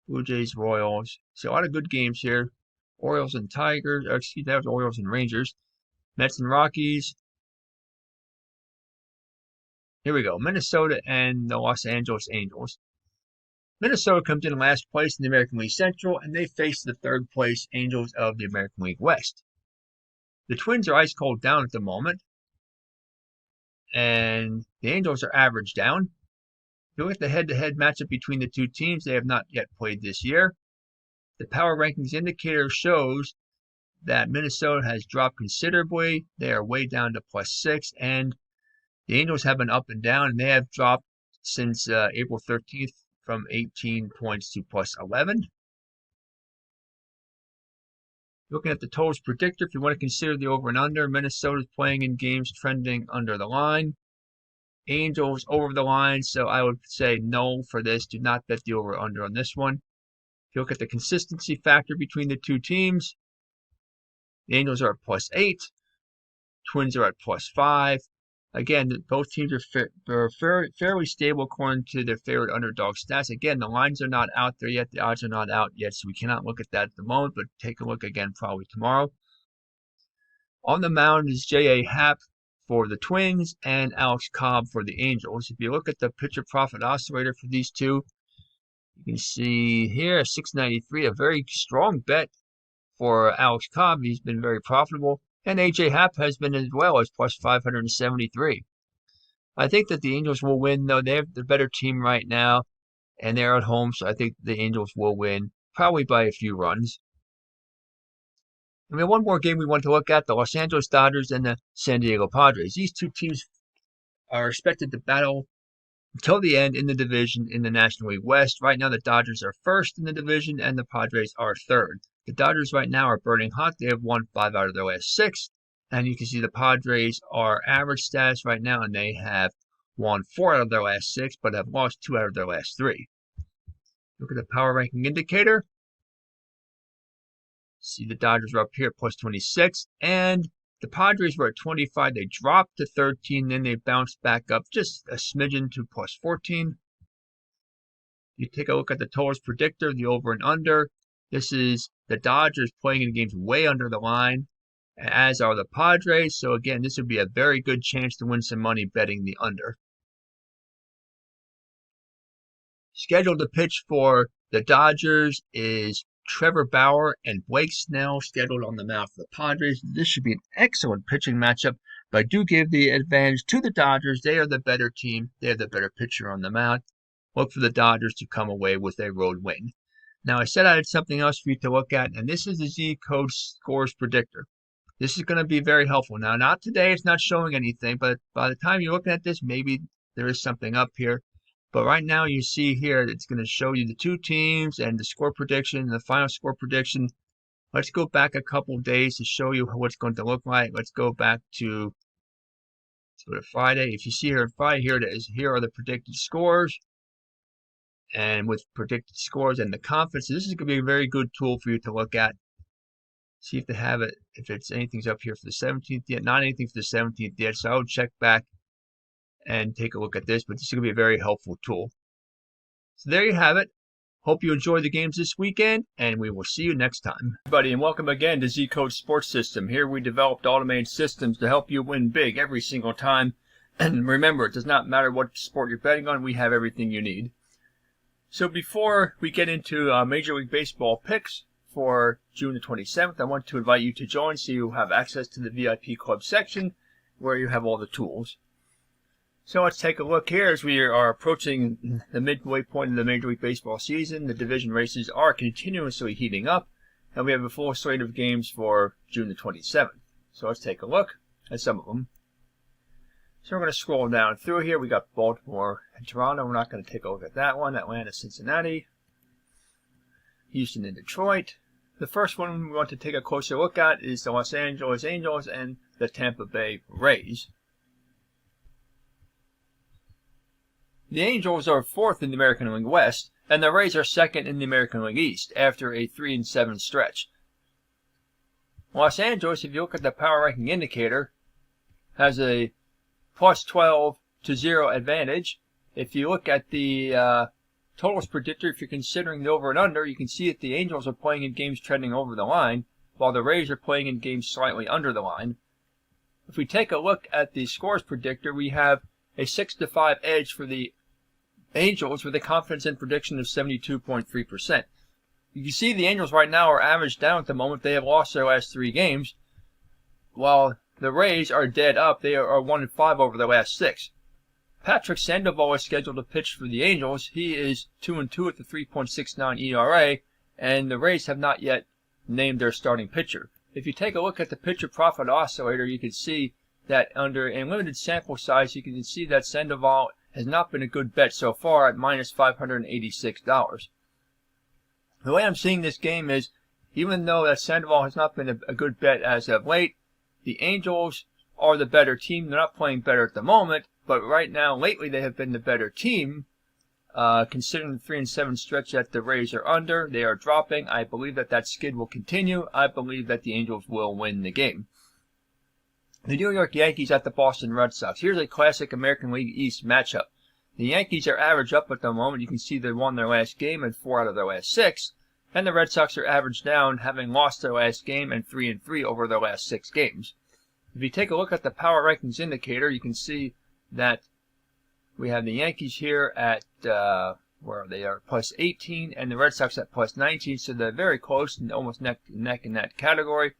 Blue Jays, Royals. So a lot of good games here. Orioles and Tigers, that was Orioles and Rangers. Mets and Rockies. Here we go, Minnesota and the Los Angeles Angels. Minnesota comes in last place in the American League Central, and they face the third place Angels of the American League West. The Twins are ice cold down at the moment, and the Angels are average down. If you look at the head-to-head matchup between the two teams, they have not yet played this year. The power rankings indicator shows that Minnesota has dropped considerably. They are way down to +6, and the Angels have been up and down, and they have dropped since April 13th from 18 points to +11. Looking at the totals predictor, if you want to consider the over and under, Minnesota is playing in games trending under the line. Angels over the line, so I would say no for this. Do not bet the over under on this one. If you look at the consistency factor between the two teams, the Angels are at +8, Twins are at +5. Again, both teams are fairly stable according to their favorite underdog stats. Again, the lines are not out there yet. The odds are not out yet, so we cannot look at that at the moment, but take a look again probably tomorrow. On the mound is J.A. Happ for the Twins and Alex Cobb for the Angels. If you look at the pitcher profit oscillator for these two, you can see here 693, a very strong bet for Alex Cobb. He's been very profitable. And A.J. Happ has been as well as +573. I think that the Angels will win, though. They have the better team right now, and they're at home, so I think the Angels will win, probably by a few runs. And we have one more game we want to look at, the Los Angeles Dodgers and the San Diego Padres. These two teams are expected to battle until the end in the division in the National League West. Right now, the Dodgers are first in the division, and the Padres are third. The Dodgers right now are burning hot. They have won 5 out of their last 6. And you can see the Padres are average status right now, and they have won 4 out of their last 6, but have lost 2 out of their last 3. Look at the power ranking indicator. See the Dodgers are up here at +26, and the Padres were at 25. They dropped to 13, then they bounced back up just a smidgen to +14. You take a look at the totals predictor, the over and under. This is the Dodgers playing in games way under the line, as are the Padres. So again, this would be a very good chance to win some money betting the under. Scheduled to pitch for the Dodgers is Trevor Bauer and Blake Snell, scheduled on the mound for the Padres. This should be an excellent pitching matchup, but I do give the advantage to the Dodgers. They are the better team. They are the better pitcher on the mound. Look for the Dodgers to come away with a road win. Now, I said I had something else for you to look at, and this is the Zcode scores predictor. This is going to be very helpful. Now, not today. It's not showing anything, but by the time you're looking at this, maybe there is something up here. But right now, you see here, it's going to show you the two teams and the score prediction, the final score prediction. Let's go back a couple days to show you what it's going to look like. Let's go back to Friday. If you see here on Friday, here it is. Here are the predicted scores. And with predicted scores and the confidence, this is going to be a very good tool for you to look at. See if they have it, if it's anything's up here for the 17th yet. Not anything for the 17th yet, so I would check back and take a look at this, but this is going to be a very helpful tool. So there you have it. Hope you enjoy the games this weekend, and we will see you next time. Everybody, and welcome again to Zcode Sports System. Here we developed automated systems to help you win big every single time. And remember, it does not matter what sport you're betting on, we have everything you need. So before we get into Major League Baseball picks for June the 27th, I want to invite you to join so you have access to the VIP Club section where you have all the tools. So let's take a look here as we are approaching the midway point of the Major League Baseball season. The division races are continuously heating up, and we have a full slate of games for June the 27th. So let's take a look at some of them. So we're going to scroll down through here. We got Baltimore and Toronto. We're not going to take a look at that one. Atlanta, Cincinnati, Houston, and Detroit. The first one we want to take a closer look at is the Los Angeles Angels and the Tampa Bay Rays. The Angels are 4th in the American League West, and the Rays are 2nd in the American League East after a 3-7 stretch. Los Angeles, if you look at the power ranking indicator, has a +12 to 0 advantage. If you look at the totals predictor, if you're considering the over and under, you can see that the Angels are playing in games trending over the line, while the Rays are playing in games slightly under the line. If we take a look at the scores predictor, we have a 6-5 edge for the Angels with a confidence in prediction of 72.3%. You can see the Angels right now are averaged down at the moment. They have lost their last 3 games, while the Rays are dead up. They are 1-5 over their last 6. Patrick Sandoval is scheduled to pitch for the Angels. He is 2-2 at the 3.69 ERA, and the Rays have not yet named their starting pitcher. If you take a look at the pitcher profit oscillator, you can see that under a limited sample size, you can see that Sandoval has not been a good bet so far at minus $586. The way I'm seeing this game is, even though that Sandoval has not been a good bet as of late, the Angels are the better team. They're not playing better at the moment, but right now, lately, they have been the better team. Considering the 3-7 stretch that the Rays are under, they are dropping. I believe that skid will continue. I believe that the Angels will win the game. The New York Yankees at the Boston Red Sox. Here's a classic American League East matchup. The Yankees are average up at the moment. You can see they won their last game and 4 out of their last 6. And the Red Sox are average down, having lost their last game and 3-3 over their last 6 games. If you take a look at the power rankings indicator, you can see that we have the Yankees here at, where they are, plus 18, and the Red Sox at plus 19, so they're very close and almost neck and neck in that category.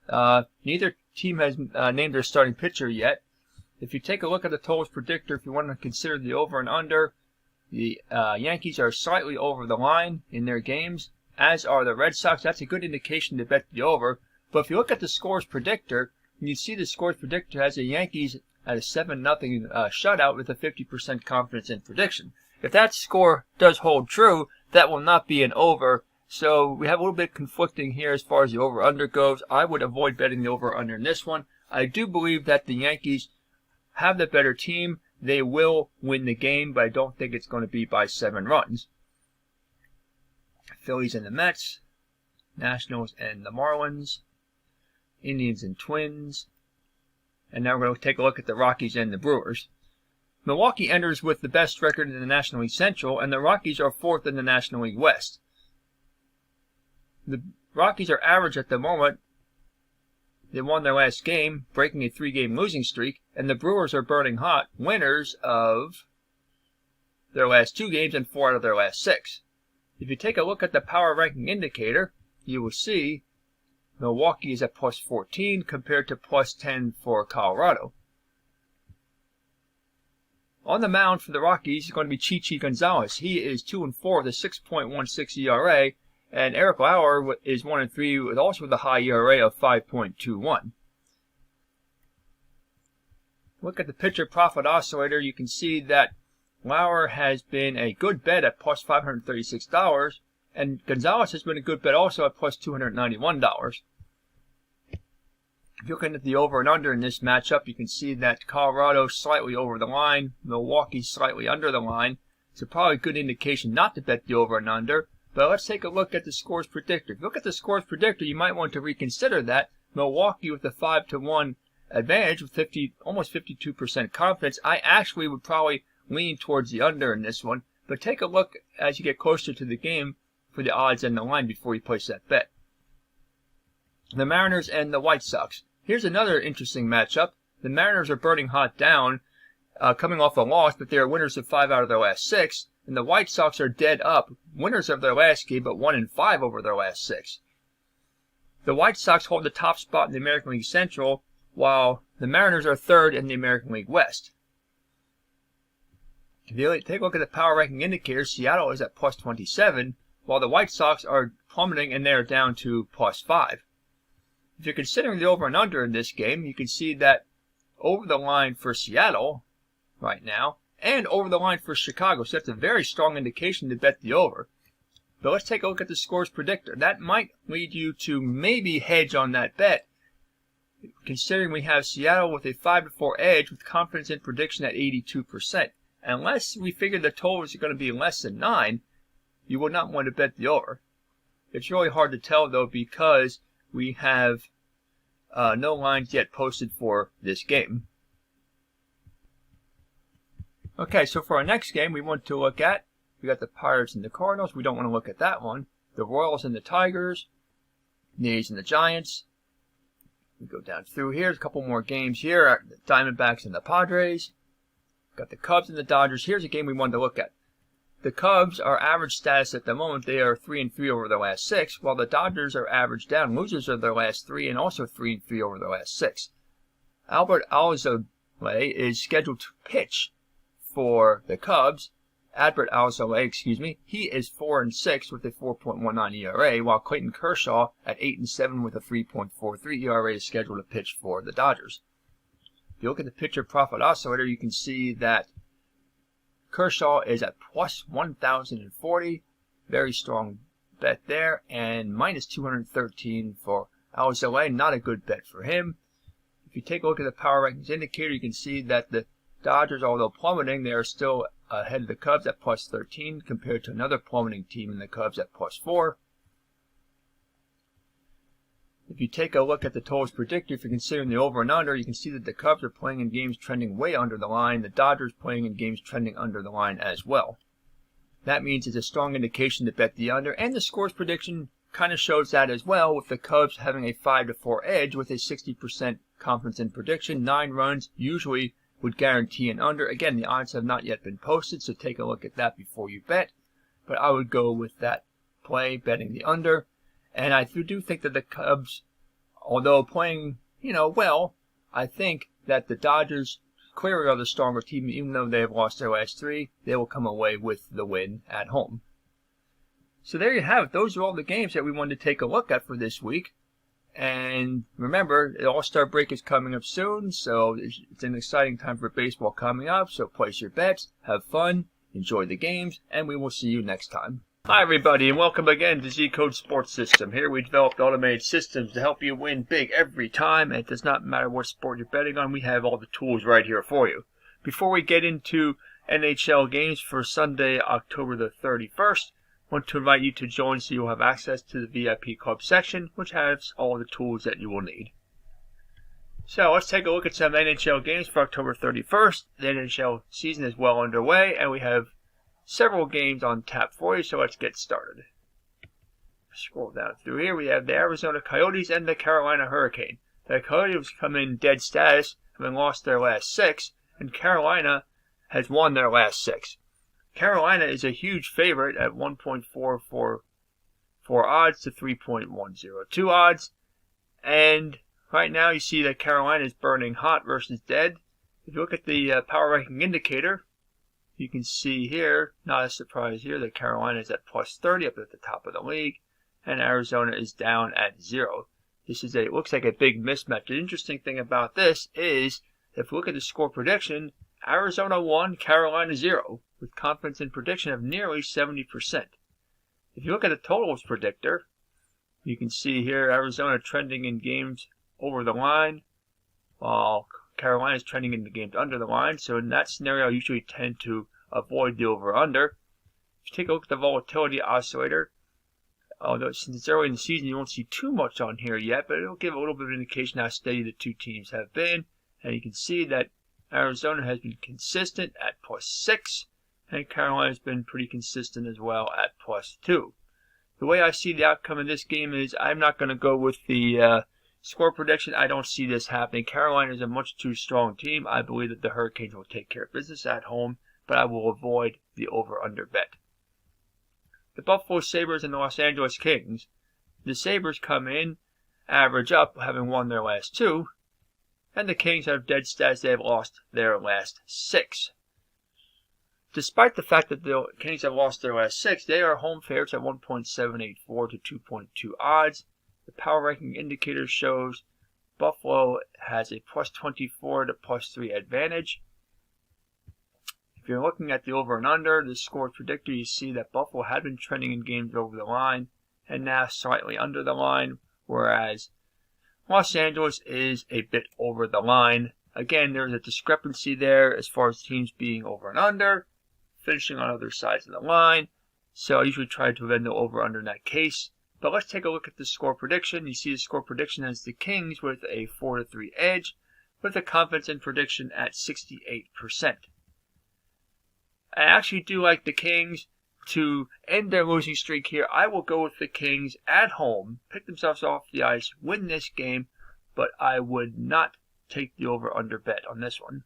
Neither team has named their starting pitcher yet. If you take a look at the totals predictor, if you want to consider the over and under, the Yankees are slightly over the line in their games, as are the Red Sox. That's a good indication to bet the over. But if you look at the scores predictor, you see the scores predictor has the Yankees at a 7-0 shutout with a 50% confidence in prediction. If that score does hold true, that will not be an over. So we have a little bit conflicting here as far as the over-under goes. I would avoid betting the over-under in this one. I do believe that the Yankees have the better team. They will win the game, but I don't think it's going to be by 7 runs. Phillies and the Mets, Nationals and the Marlins, Indians and Twins. And now we're going to take a look at the Rockies and the Brewers. Milwaukee enters with the best record in the National League Central, and the Rockies are 4th in the National League West. The Rockies are average at the moment. They won their last game, breaking a 3-game losing streak, and the Brewers are burning hot, winners of their last 2 games and 4 out of their last 6. If you take a look at the power ranking indicator, you will see Milwaukee is at plus 14 compared to plus 10 for Colorado. On the mound for the Rockies is going to be Chichi Gonzalez. He is 2-4 with a 6.16 ERA, and Eric Lauer is 1-3 with also the high ERA of 5.21. Look at the pitcher profit oscillator. You can see that Lauer has been a good bet at plus $536, and Gonzalez has been a good bet also at plus $291. If you're looking at the over and under in this matchup, you can see that Colorado slightly over the line, Milwaukee slightly under the line. So probably a good indication not to bet the over and under. But let's take a look at the scores predictor. If you look at the scores predictor, you might want to reconsider that. Milwaukee with a 5-1 advantage with almost 52% confidence. I actually would probably lean towards the under in this one. But take a look as you get closer to the game for the odds and the line before you place that bet. The Mariners and the White Sox. Here's another interesting matchup. The Mariners are burning hot down, coming off a loss, but they are winners of 5 out of their last 6. And the White Sox are dead up, winners of their last game, but 1-5 over their last 6. The White Sox hold the top spot in the American League Central, while the Mariners are 3rd in the American League West. If you take a look at the power ranking indicators, Seattle is at plus 27, while the White Sox are plummeting and they are down to plus 5. If you're considering the over and under in this game, you can see that over the line for Seattle right now, and over the line for Chicago. So that's a very strong indication to bet the over. But let's take a look at the scores predictor. That might lead you to maybe hedge on that bet, considering we have Seattle with a 5-4 edge with confidence in prediction at 82%. Unless we figure the totals are going to be less than 9, you would not want to bet the over. It's really hard to tell, though, because we have no lines yet posted for this game. Okay, so for our next game, we want to look at, we got the Pirates and the Cardinals. We don't want to look at that one. The Royals and the Tigers, the A's and the Giants. We go down through here. There's a couple more games here. The Diamondbacks and the Padres, Got the Cubs and the Dodgers. Here's a game we wanted to look at. The Cubs are average status at the moment. They are 3-3 over their last 6, while the Dodgers are average down, losers of their last 3, and also 3-3 over their last 6. Albert Alzolay is scheduled to pitch for the Cubs. Albert Alzolay, he is 4-6 with a 4.19 ERA, while Clayton Kershaw at 8-7 with a 3.43 ERA is scheduled to pitch for the Dodgers. If you look at the pitcher profit oscillator, you can see that Kershaw is at plus 1,040, very strong bet there, and minus 213 for Alzolay, not a good bet for him. If you take a look at the power rankings indicator, you can see that the Dodgers, although plummeting, they are still ahead of the Cubs at plus 13 compared to another plummeting team in the Cubs at plus 4. If you take a look at the totals predictor, if you're considering the over and under, you can see that the Cubs are playing in games trending way under the line. The Dodgers playing in games trending under the line as well. That means it's a strong indication to bet the under, and the scores prediction kind of shows that as well, with the Cubs having a 5-4 edge with a 60% confidence in prediction. 9 runs usually would guarantee an under. Again, the odds have not yet been posted, so take a look at that before you bet. But I would go with that play, betting the under. And I do think that the Cubs, although playing, well, I think that the Dodgers clearly are the stronger team. Even though they have lost their last 3, they will come away with the win at home. So there you have it. Those are all the games that we wanted to take a look at for this week. And remember, the All-Star break is coming up soon, so it's an exciting time for baseball coming up. So place your bets, have fun, enjoy the games, and we will see you next time. Hi everybody, and welcome again to Zcode Sports System. Here we developed automated systems to help you win big every time, and it does not matter what sport you're betting on, we have all the tools right here for you. Before we get into NHL games for Sunday, October the 31st, I want to invite you to join so you'll have access to the VIP Club section, which has all the tools that you will need. So let's take a look at some NHL games for October 31st. The NHL season is well underway, and we have several games on tap for you, so let's get started. Scroll down through here. We have the Arizona Coyotes and the Carolina Hurricane. The Coyotes come in dead status, having lost their last 6, and Carolina has won their last 6. Carolina is a huge favorite at 1.444 odds to 3.102 odds, and right now you see that Carolina is burning hot versus dead. If you look at the power ranking indicator, you can see here, not a surprise here, that Carolina is at plus 30 up at the top of the league, and Arizona is down at 0. It looks like a big mismatch. The interesting thing about this is, if you look at the score prediction, Arizona 1, Carolina 0, with confidence in prediction of nearly 70%. If you look at the totals predictor, you can see here Arizona trending in games over the line, while Carolina is trending in the games under the line. So in that scenario, I usually tend to avoid the over-under. If you take a look at the volatility oscillator, although since it's early in the season, you won't see too much on here yet, but it'll give a little bit of indication how steady the two teams have been. And you can see that Arizona has been consistent at plus 6, and Carolina has been pretty consistent as well at plus 2. The way I see the outcome of this game is I'm not going to go with the score prediction. I don't see this happening. Carolina is a much too strong team. I believe that the Hurricanes will take care of business at home, but I will avoid the over-under bet. The Buffalo Sabres and the Los Angeles Kings. The Sabres come in, average up, having won their last 2, and the Kings have dead stats. They have lost their last 6. Despite the fact that the Kings have lost their last 6, they are home favorites at 1.784 to 2.2 odds. The power ranking indicator shows Buffalo has a plus 24 to plus 3 advantage. If you're looking at the over and under, the score predictor, you see that Buffalo had been trending in games over the line and now slightly under the line, whereas Los Angeles is a bit over the line. Again, there's a discrepancy there as far as teams being over and under, finishing on other sides of the line. So I usually try to avoid the over-under in that case. But let's take a look at the score prediction. You see the score prediction has the Kings with a 4-3 edge, with a confidence in prediction at 68%. I actually do like the Kings to end their losing streak here. I will go with the Kings at home, pick themselves off the ice, win this game, but I would not take the over-under bet on this one.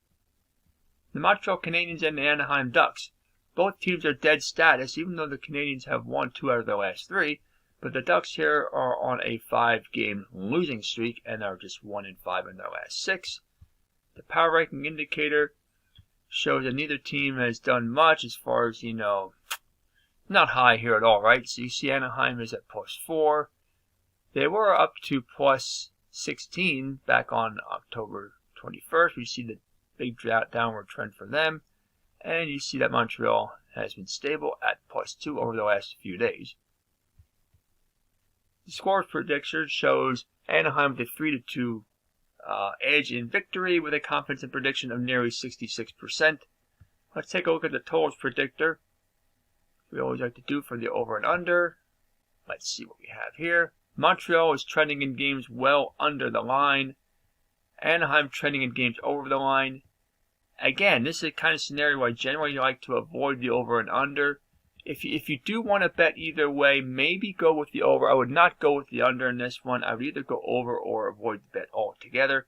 The Montreal Canadiens and the Anaheim Ducks. Both teams are dead status, even though the Canadiens have won 2 out of their last 3. But the Ducks here are on a 5-game losing streak and are just 1-5 in their last 6. The power ranking indicator shows that neither team has done much as far as, not high here at all, right? So you see Anaheim is at +4. They were up to +16 back on October 21st. We see the big downward trend for them. And you see that Montreal has been stable at +2 over the last few days. The score prediction shows Anaheim with a 3-2 edge in victory with a confidence in prediction of nearly 66%. Let's take a look at the totals predictor. We always like to do for the over and under. Let's see what we have here. Montreal is trending in games well under the line. Anaheim trending in games over the line. Again, this is a kind of scenario where I generally like to avoid the over and under. If you do want to bet either way, maybe go with the over. I would not go with the under in this one. I would either go over or avoid the bet altogether.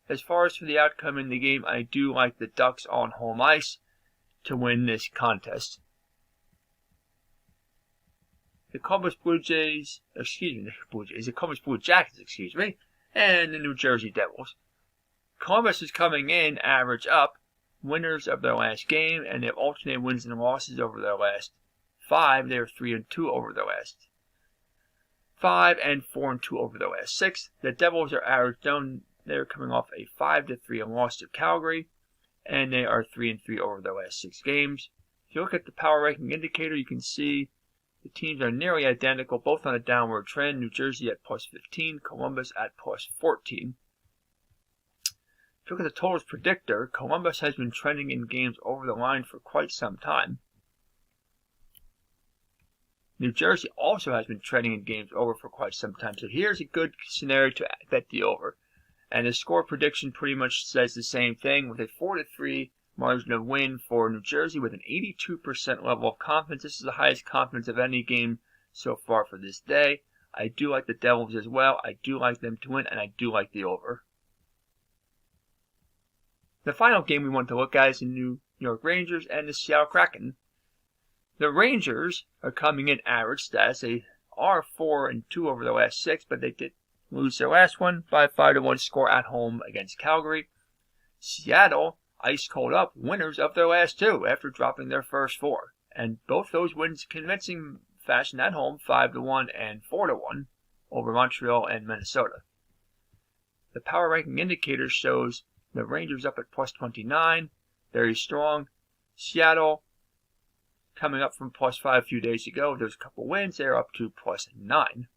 As far as for the outcome in the game, I do like the Ducks on home ice to win this contest. The Columbus Blue Jackets, and the New Jersey Devils. Columbus is coming in average up, winners of their last game, and they have alternated wins and losses over their last 5. They are 3-2 over their last 5 and 4-2 over their last 6. The Devils are average down. They're coming off a 5-3 loss to Calgary, and they are 3-3 over their last 6 games. If you look at the power ranking indicator, you can see the teams are nearly identical, both on a downward trend. New Jersey at +15, Columbus at +14. If you look at the totals predictor, Columbus has been trending in games over the line for quite some time. New Jersey also has been trending in games over for quite some time. So here's a good scenario to bet the over. And the score prediction pretty much says the same thing with a 4-3 margin of win for New Jersey with an 82% level of confidence. This is the highest confidence of any game so far for this day. I do like the Devils as well. I do like them to win, and I do like the over. The final game we want to look at is the New York Rangers and the Seattle Kraken. The Rangers are coming in average status. They are 4-2 over the last 6, but they did lose their last one by a 5-1 score at home against Calgary. Seattle, ice cold up, winners of their last 2 after dropping their first 4. And both those wins convincing fashion at home, 5-1 and 4-1 over Montreal and Minnesota. The power ranking indicator shows the Rangers up at +29, very strong. Seattle coming up from +5 a few days ago. There's a couple wins. They're up to +9.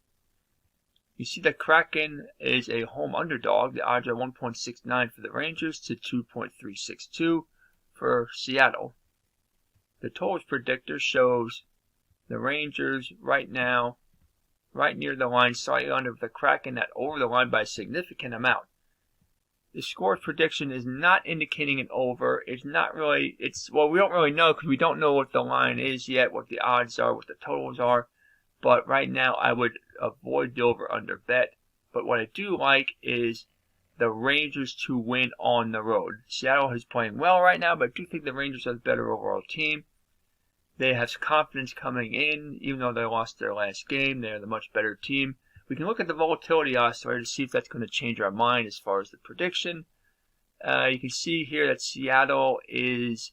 You see the Kraken is a home underdog. The odds are 1.69 for the Rangers to 2.362 for Seattle. The totals predictor shows the Rangers right now right near the line, slightly under the Kraken at over the line by a significant amount. The score prediction is not indicating an over. It's not really, we don't really know because we don't know what the line is yet, what the odds are, what the totals are. But right now I would avoid the over-under bet. But what I do like is the Rangers to win on the road. Seattle is playing well right now, but I do think the Rangers are the better overall team. They have confidence coming in, even though they lost their last game. They're the much better team. We can look at the volatility oscillator to see if that's going to change our mind as far as the prediction. You can see here that Seattle is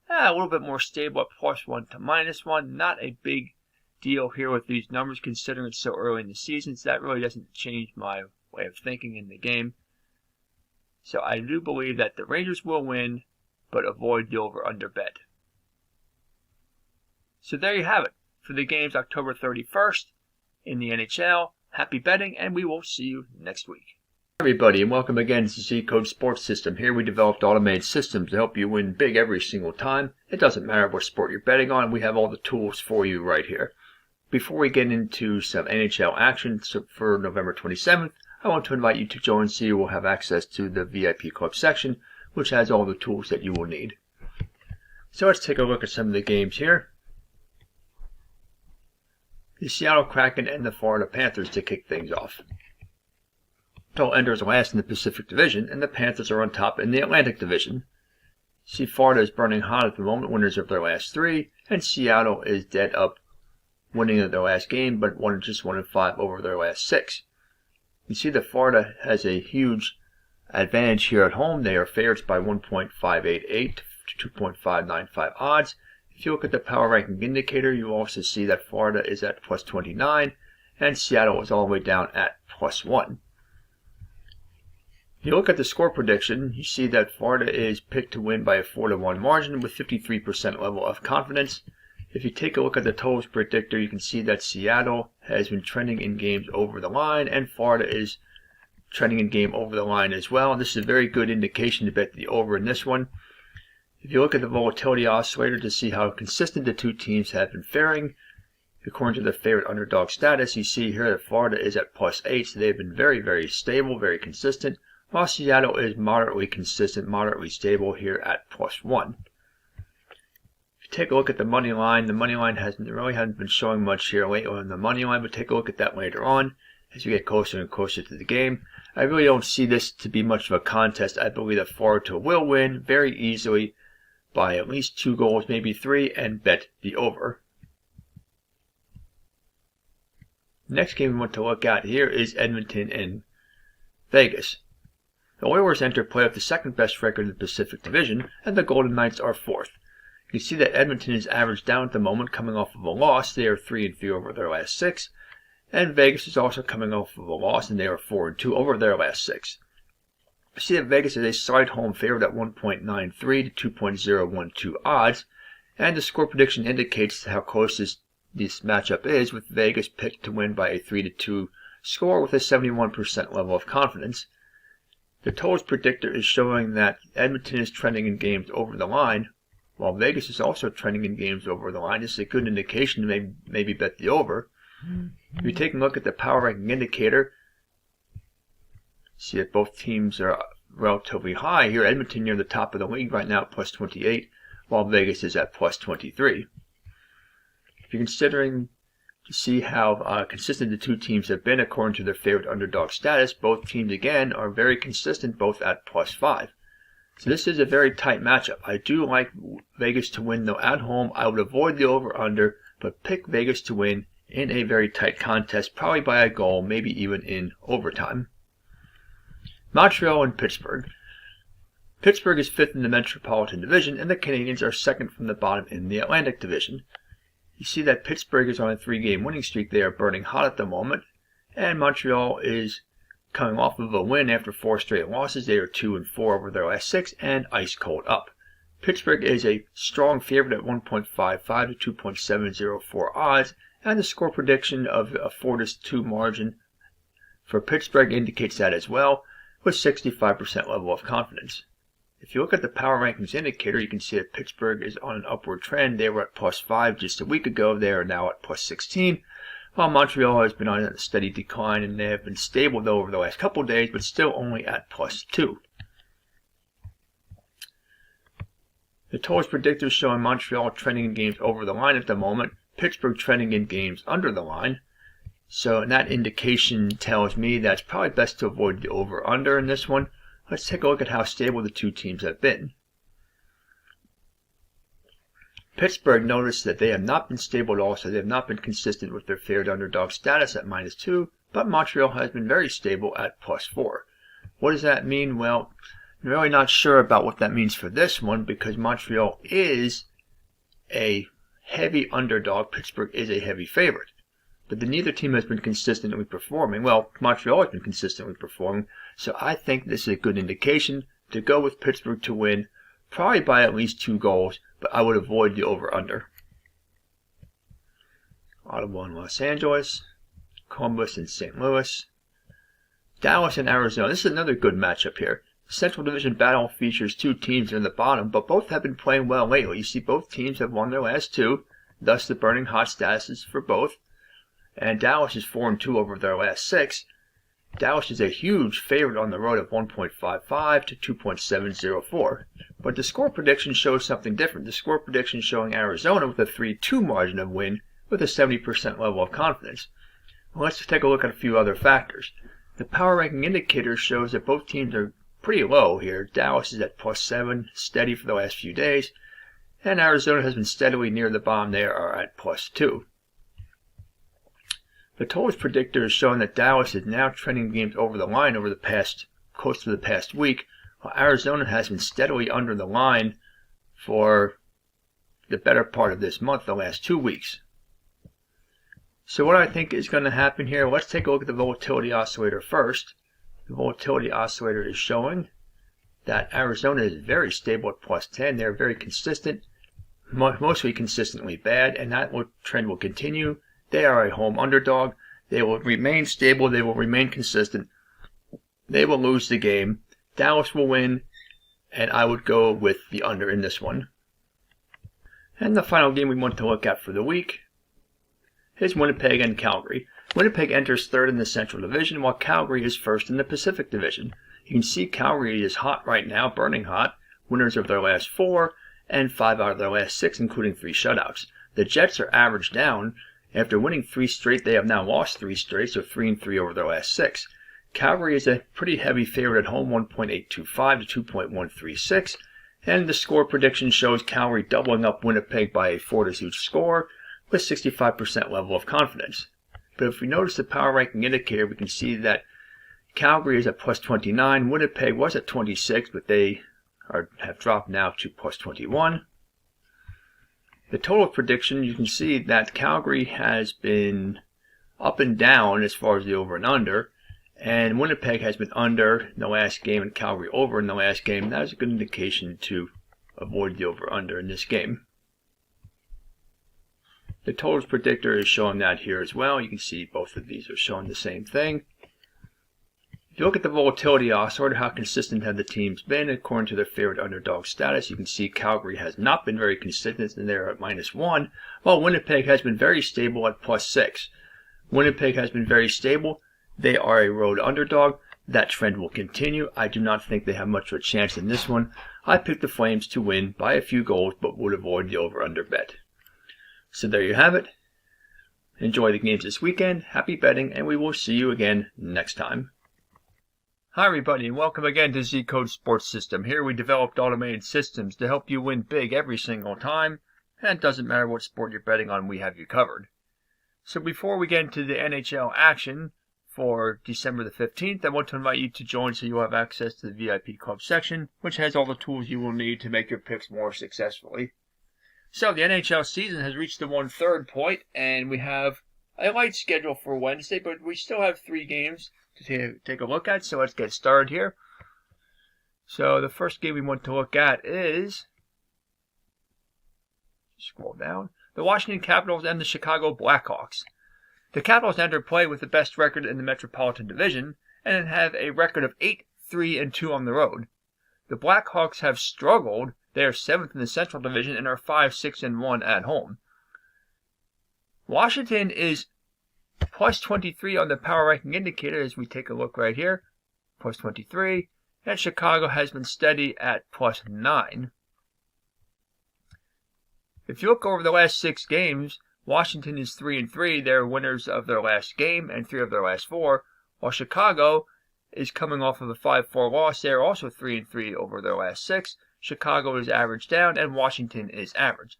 a little bit more stable at +1 to -1. Not a big deal here with these numbers considering it's so early in the season. So that really doesn't change my way of thinking in the game. So I do believe that the Rangers will win, but avoid the over-under bet. So there you have it for the games October 31st in the NHL. Happy betting, and we will see you next week. Hi everybody, and welcome again to the Zcode Sports System. Here we developed automated systems to help you win big every single time. It doesn't matter what sport you're betting on, we have all the tools for you right here. Before we get into some NHL action for November 27th, I want to invite you to join so you will have access to the VIP Club section, which has all the tools that you will need. So let's take a look at some of the games here. The Seattle Kraken and the Florida Panthers to kick things off. Total Enders last in the Pacific Division, and the Panthers are on top in the Atlantic Division. See, Florida is burning hot at the moment, winners of their last 3, and Seattle is dead up, winning their last game, but just 1-5 over their last 6. You see that Florida has a huge advantage here at home. They are favorites by 1.588 to 2.595 odds. If you look at the power ranking indicator, you also see that Florida is at plus 29, and Seattle is all the way down at plus 1. If you look at the score prediction, you see that Florida is picked to win by a 4-1 margin with 53% level of confidence. If you take a look at the totals predictor, you can see that Seattle has been trending in games over the line, and Florida is trending in game over the line as well. And this is a very good indication to bet the over in this one. If you look at the volatility oscillator to see how consistent the two teams have been faring, according to the favorite underdog status, you see here that Florida is at plus 8, so they've been very, very stable, very consistent, while Seattle is moderately consistent, moderately stable here at plus 1. If you take a look at the money line hasn't been showing much here lately on the money line, but take a look at that later on as you get closer and closer to the game. I really don't see this to be much of a contest. I believe that Florida will win very easily by at least 2 goals, maybe 3, and bet the over. Next game we want to look at here is Edmonton and Vegas. The Oilers enter play with the second best record in the Pacific Division, and the Golden Knights are 4th. You can see that Edmonton is averaged down at the moment, coming off of a loss. They are 3-3 over their last 6. And Vegas is also coming off of a loss, and they are 4-2 over their last 6. You see that Vegas is a slight home favorite at 1.93 to 2.012 odds, and the score prediction indicates how close this matchup is, with Vegas picked to win by a 3-2 score with a 71% level of confidence. The totals predictor is showing that Edmonton is trending in games over the line, while Vegas is also trending in games over the line. This is a good indication to maybe bet the over. If you take a look at the power ranking indicator, see that both teams are relatively high here. Edmonton near the top of the league right now at plus 28, while Vegas is at plus 23. If you're considering to see how consistent the two teams have been according to their favorite underdog status, both teams again are very consistent, both at plus 5. So this is a very tight matchup. I do like Vegas to win though at home. I would avoid the over-under, but pick Vegas to win in a very tight contest, probably by a goal, maybe even in overtime. Montreal and Pittsburgh. Pittsburgh is 5th in the Metropolitan Division, and the Canadiens are 2nd from the bottom in the Atlantic Division. You see that Pittsburgh is on a 3-game winning streak. They are burning hot at the moment, and Montreal is coming off of a win after 4 straight losses. They are 2-4 over their last 6 and ice cold up. Pittsburgh is a strong favorite at 1.55 to 2.704 odds, and the score prediction of a 4-2 margin for Pittsburgh indicates that as well, with 65% level of confidence. If you look at the power rankings indicator, you can see that Pittsburgh is on an upward trend. They were at plus 5 just a week ago. They are now at plus 16, while Montreal has been on a steady decline, and they have been stable though over the last couple of days, but still only at plus 2. The totals predictors showing Montreal trending in games over the line at the moment, Pittsburgh trending in games under the line. So that indication tells me that it's probably best to avoid the over-under in this one. Let's take a look at how stable the two teams have been. Pittsburgh, noticed that they have not been stable at all, so they have not been consistent with their favorite underdog status at -2, but Montreal has been very stable at +4. What does that mean? Well, I'm really not sure about what that means for this one, because Montreal is a heavy underdog. Pittsburgh is a heavy favorite. But neither team has been consistently performing. Well, Montreal has been consistently performing, so I think this is a good indication to go with Pittsburgh to win, probably by at least 2 goals, but I would avoid the over-under. Ottawa and Los Angeles, Columbus and St. Louis, Dallas and Arizona. This is another good matchup here. The Central Division battle features 2 teams in the bottom, but both have been playing well lately. You see both teams have won their last 2, thus the burning hot statuses for both. And Dallas is 4-2 over their last 6. Dallas is a huge favorite on the road at 1.55 to 2.704. But the score prediction shows something different. The score prediction showing Arizona with a 3-2 margin of win with a 70% level of confidence. Well, let's take a look at a few other factors. The power ranking indicator shows that both teams are pretty low here. Dallas is at +7, steady for the last few days. And Arizona has been steadily near the bottom. They are at +2. The totals predictor is showing that Dallas is now trending games over the line over the past, close to the past week, while Arizona has been steadily under the line for the better part of this month, the last 2 weeks. So what I think is going to happen here, let's take a look at the volatility oscillator first. The volatility oscillator is showing that Arizona is very stable at +10. They're very consistent, mostly consistently bad, and that trend will continue. They are a home underdog. They will remain stable. They will remain consistent. They will lose the game. Dallas will win, and I would go with the under in this one. And the final game we want to look at for the week is Winnipeg and Calgary. Winnipeg enters third in the Central Division, while Calgary is first in the Pacific Division. You can see Calgary is hot right now, burning hot. Winners of their last 4 and 5 out of their last 6, including 3 shutouts. The Jets are average down. After winning 3 straight, they have now lost 3 straight, so 3-3 over their last 6. Calgary is a pretty heavy favorite at home, 1.825 to 2.136. And the score prediction shows Calgary doubling up Winnipeg by a 4-2 score with 65% level of confidence. But if we notice the power ranking indicator, we can see that Calgary is at +29. Winnipeg was at 26, but they have dropped now to +21. The total prediction, you can see that Calgary has been up and down as far as the over and under, and Winnipeg has been under in the last game and Calgary over in the last game. That is a good indication to avoid the over-under in this game. The totals predictor is showing that here as well. You can see both of these are showing the same thing. If you look at the volatility oscillator, how consistent have the teams been according to their favorite underdog status? You can see Calgary has not been very consistent, and they're at -1, while Winnipeg has been very stable at +6. Winnipeg has been very stable. They are a road underdog. That trend will continue. I do not think they have much of a chance in this one. I picked the Flames to win by a few goals, but would avoid the over-under bet. So there you have it. Enjoy the games this weekend. Happy betting, and we will see you again next time. Hi everybody, and welcome again to Zcode Sports System. Here we developed automated systems to help you win big every single time, and it doesn't matter what sport you're betting on, we have you covered. So before we get into the NHL action for December the 15th, I want to invite you to join so you'll have access to the VIP Club section, which has all the tools you will need to make your picks more successfully. So the NHL season has reached the 1/3 point, and we have a light schedule for Wednesday, but we still have 3 games to take a look at, so let's get started here. So the first game we want to look at is, scroll down, the Washington Capitals and the Chicago Blackhawks. The Capitals entered play with the best record in the Metropolitan Division and have a record of 8-3-2 on the road. The Blackhawks have struggled. They are 7th in the Central Division and are 5-6-1 at home. Washington is +23 on the power ranking indicator as we take a look right here, +23, and Chicago has been steady at +9. If you look over the last 6 games, Washington is 3-3. They're winners of their last game and 3 of their last 4, while Chicago is coming off of a 5-4 loss. They're also 3-3 over their last 6. Chicago is average down and Washington is average.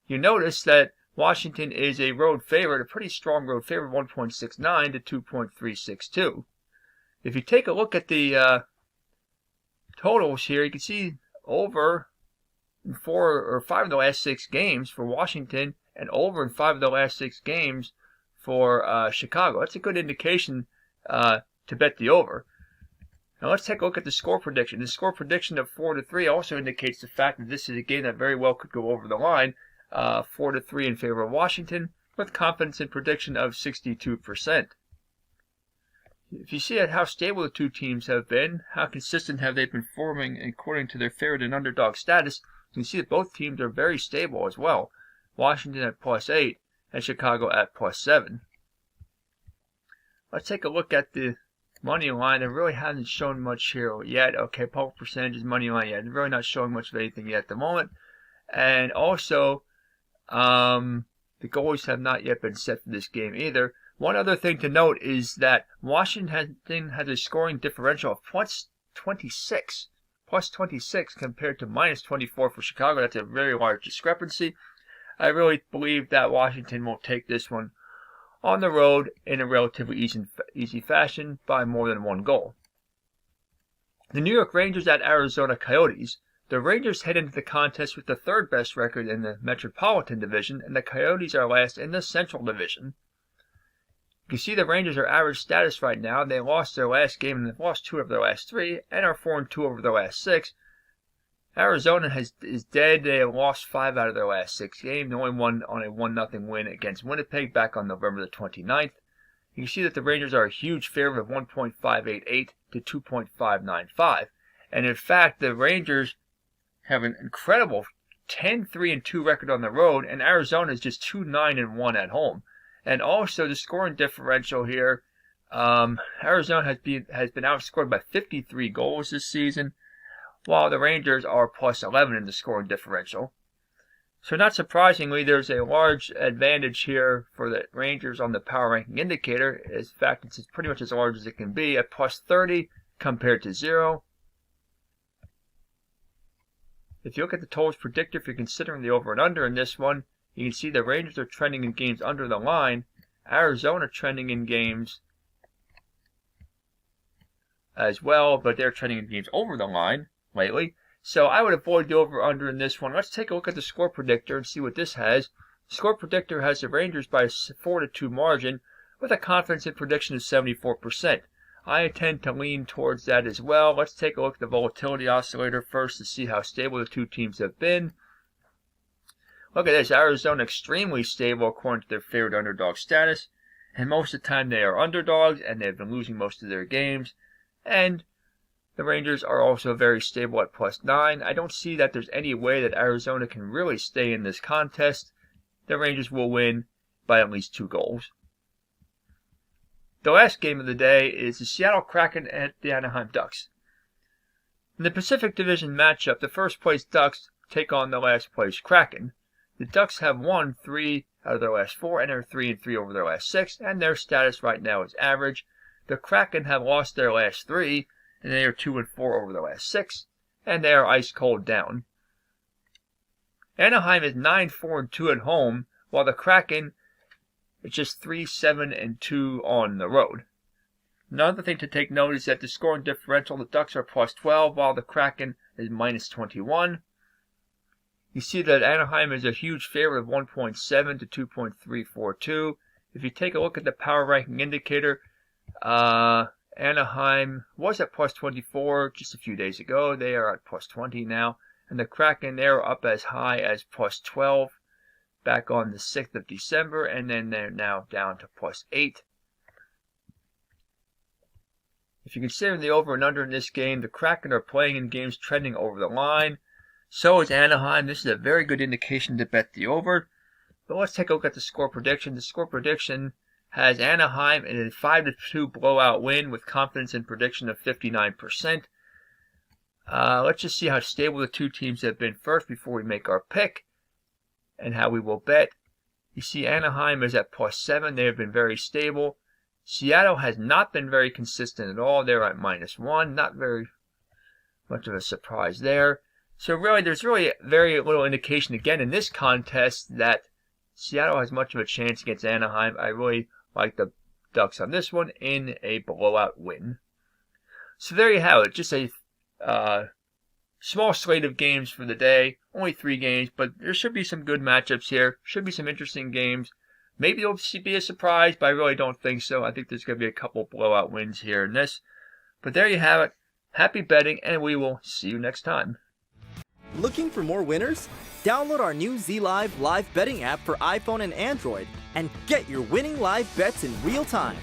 You notice that Washington is a road favorite, a pretty strong road favorite, 1.69 to 2.362. If you take a look at the totals here, you can see over in 4 or 5 of the last 6 games for Washington and over in 5 of the last 6 games for Chicago. That's a good indication to bet the over. Now let's take a look at the score prediction. The score prediction of 4-3 also indicates the fact that this is a game that very well could go over the line. 4-3 in favor of Washington, with confidence in prediction of 62%. If you see how stable the two teams have been, how consistent have they been performing according to their favorite and underdog status, you can see that both teams are very stable as well. Washington at +8 and Chicago at +7. Let's take a look at the money line. It really hasn't shown much here yet. Okay, public percentages, money line yet. It's really not showing much of anything yet at the moment. And also, the goalies have not yet been set for this game either. One other thing to note is that Washington has a scoring differential of 26. Plus 26 compared to minus 24 for Chicago. That's a very large discrepancy. I really believe that Washington will take this one on the road in a relatively easy fashion by more than 1 goal. The New York Rangers at Arizona Coyotes. The Rangers head into the contest with the 3rd best record in the Metropolitan Division, and the Coyotes are last in the Central Division. You can see the Rangers are average status right now. They lost their last game and they've lost 2 of their last 3 and are 4-2 over their last 6. Arizona is dead. They have lost 5 out of their last 6 games. They only won on a 1-0 win against Winnipeg back on November the 29th. You can see that the Rangers are a huge favorite of 1.588 to 2.595. And in fact, the Rangers have an incredible 10-3-2 record on the road, and Arizona is just 2-9-1 at home. And also the scoring differential here, Arizona has been outscored by 53 goals this season, while the Rangers are plus 11 in the scoring differential. So not surprisingly, there's a large advantage here for the Rangers on the power ranking indicator. In fact, it's pretty much as large as it can be at plus 30 compared to 0. If you look at the totals predictor, if you're considering the over and under in this one, you can see the Rangers are trending in games under the line. Arizona trending in games as well, but they're trending in games over the line lately. So I would avoid the over-under in this one. Let's take a look at the score predictor and see what this has. The score predictor has the Rangers by a 4-2 margin with a confidence in prediction of 74%. I tend to lean towards that as well. Let's take a look at the volatility oscillator first to see how stable the 2 teams have been. Look at this. Arizona extremely stable according to their favorite underdog status. And most of the time they are underdogs and they've been losing most of their games. And the Rangers are also very stable at plus 9. I don't see that there's any way that Arizona can really stay in this contest. The Rangers will win by at least 2 goals. The last game of the day is the Seattle Kraken at the Anaheim Ducks. In the Pacific Division matchup, the first place Ducks take on the last place Kraken. The Ducks have won 3 out of their last 4 and are 3-3 over their last 6, and their status right now is average. The Kraken have lost their last 3, and they are 2-4 over the last 6, and they are ice cold down. Anaheim is 9-4-2 at home, while the Kraken is just 3-7-2 on the road. Another thing to take note is that the scoring differential, the Ducks are plus 12, while the Kraken is minus 21. You see that Anaheim is a huge favorite of 1.7 to 2.342. If you take a look at the power ranking indicator, Anaheim was at plus 24 just a few days ago. They are at plus 20 now. And the Kraken, they're up as high as plus 12 back on the 6th of December. And then they're now down to plus 8. If you consider the over and under in this game, the Kraken are playing in games trending over the line. So is Anaheim. This is a very good indication to bet the over. But let's take a look at the score prediction. The score prediction has Anaheim in a 5-2 blowout win with confidence in prediction of 59%. Let's just see how stable the 2 teams have been first before we make our pick and how we will bet. You see Anaheim is at plus 7. They have been very stable. Seattle has not been very consistent at all. They're at minus 1. Not very much of a surprise there. So really, there's really very little indication again in this contest that Seattle has much of a chance against Anaheim. I really like the Ducks on this one in a blowout win. So there you have it. Just a small slate of games for the day. Only 3 games, but there should be some good matchups here. Should be some interesting games. Maybe it'll be a surprise, but I really don't think so. I think there's going to be a couple blowout wins here in this. But there you have it. Happy betting, and we will see you next time. Looking for more winners? Download our new ZLive live betting app for iPhone and Android and get your winning live bets in real time.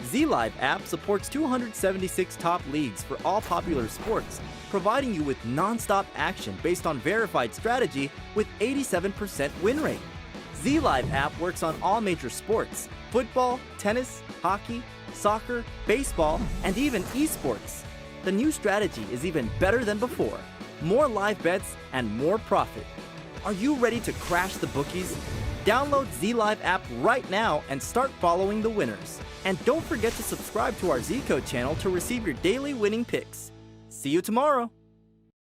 ZLive app supports 276 top leagues for all popular sports, providing you with non-stop action based on verified strategy with 87% win rate. ZLive app works on all major sports: football, tennis, hockey, soccer, baseball, and even esports. The new strategy is even better than before. More live bets and more profit. Are you ready to crash the bookies? Download ZLive app right now and start following the winners. And don't forget to subscribe to our Zcode channel to receive your daily winning picks. See you tomorrow.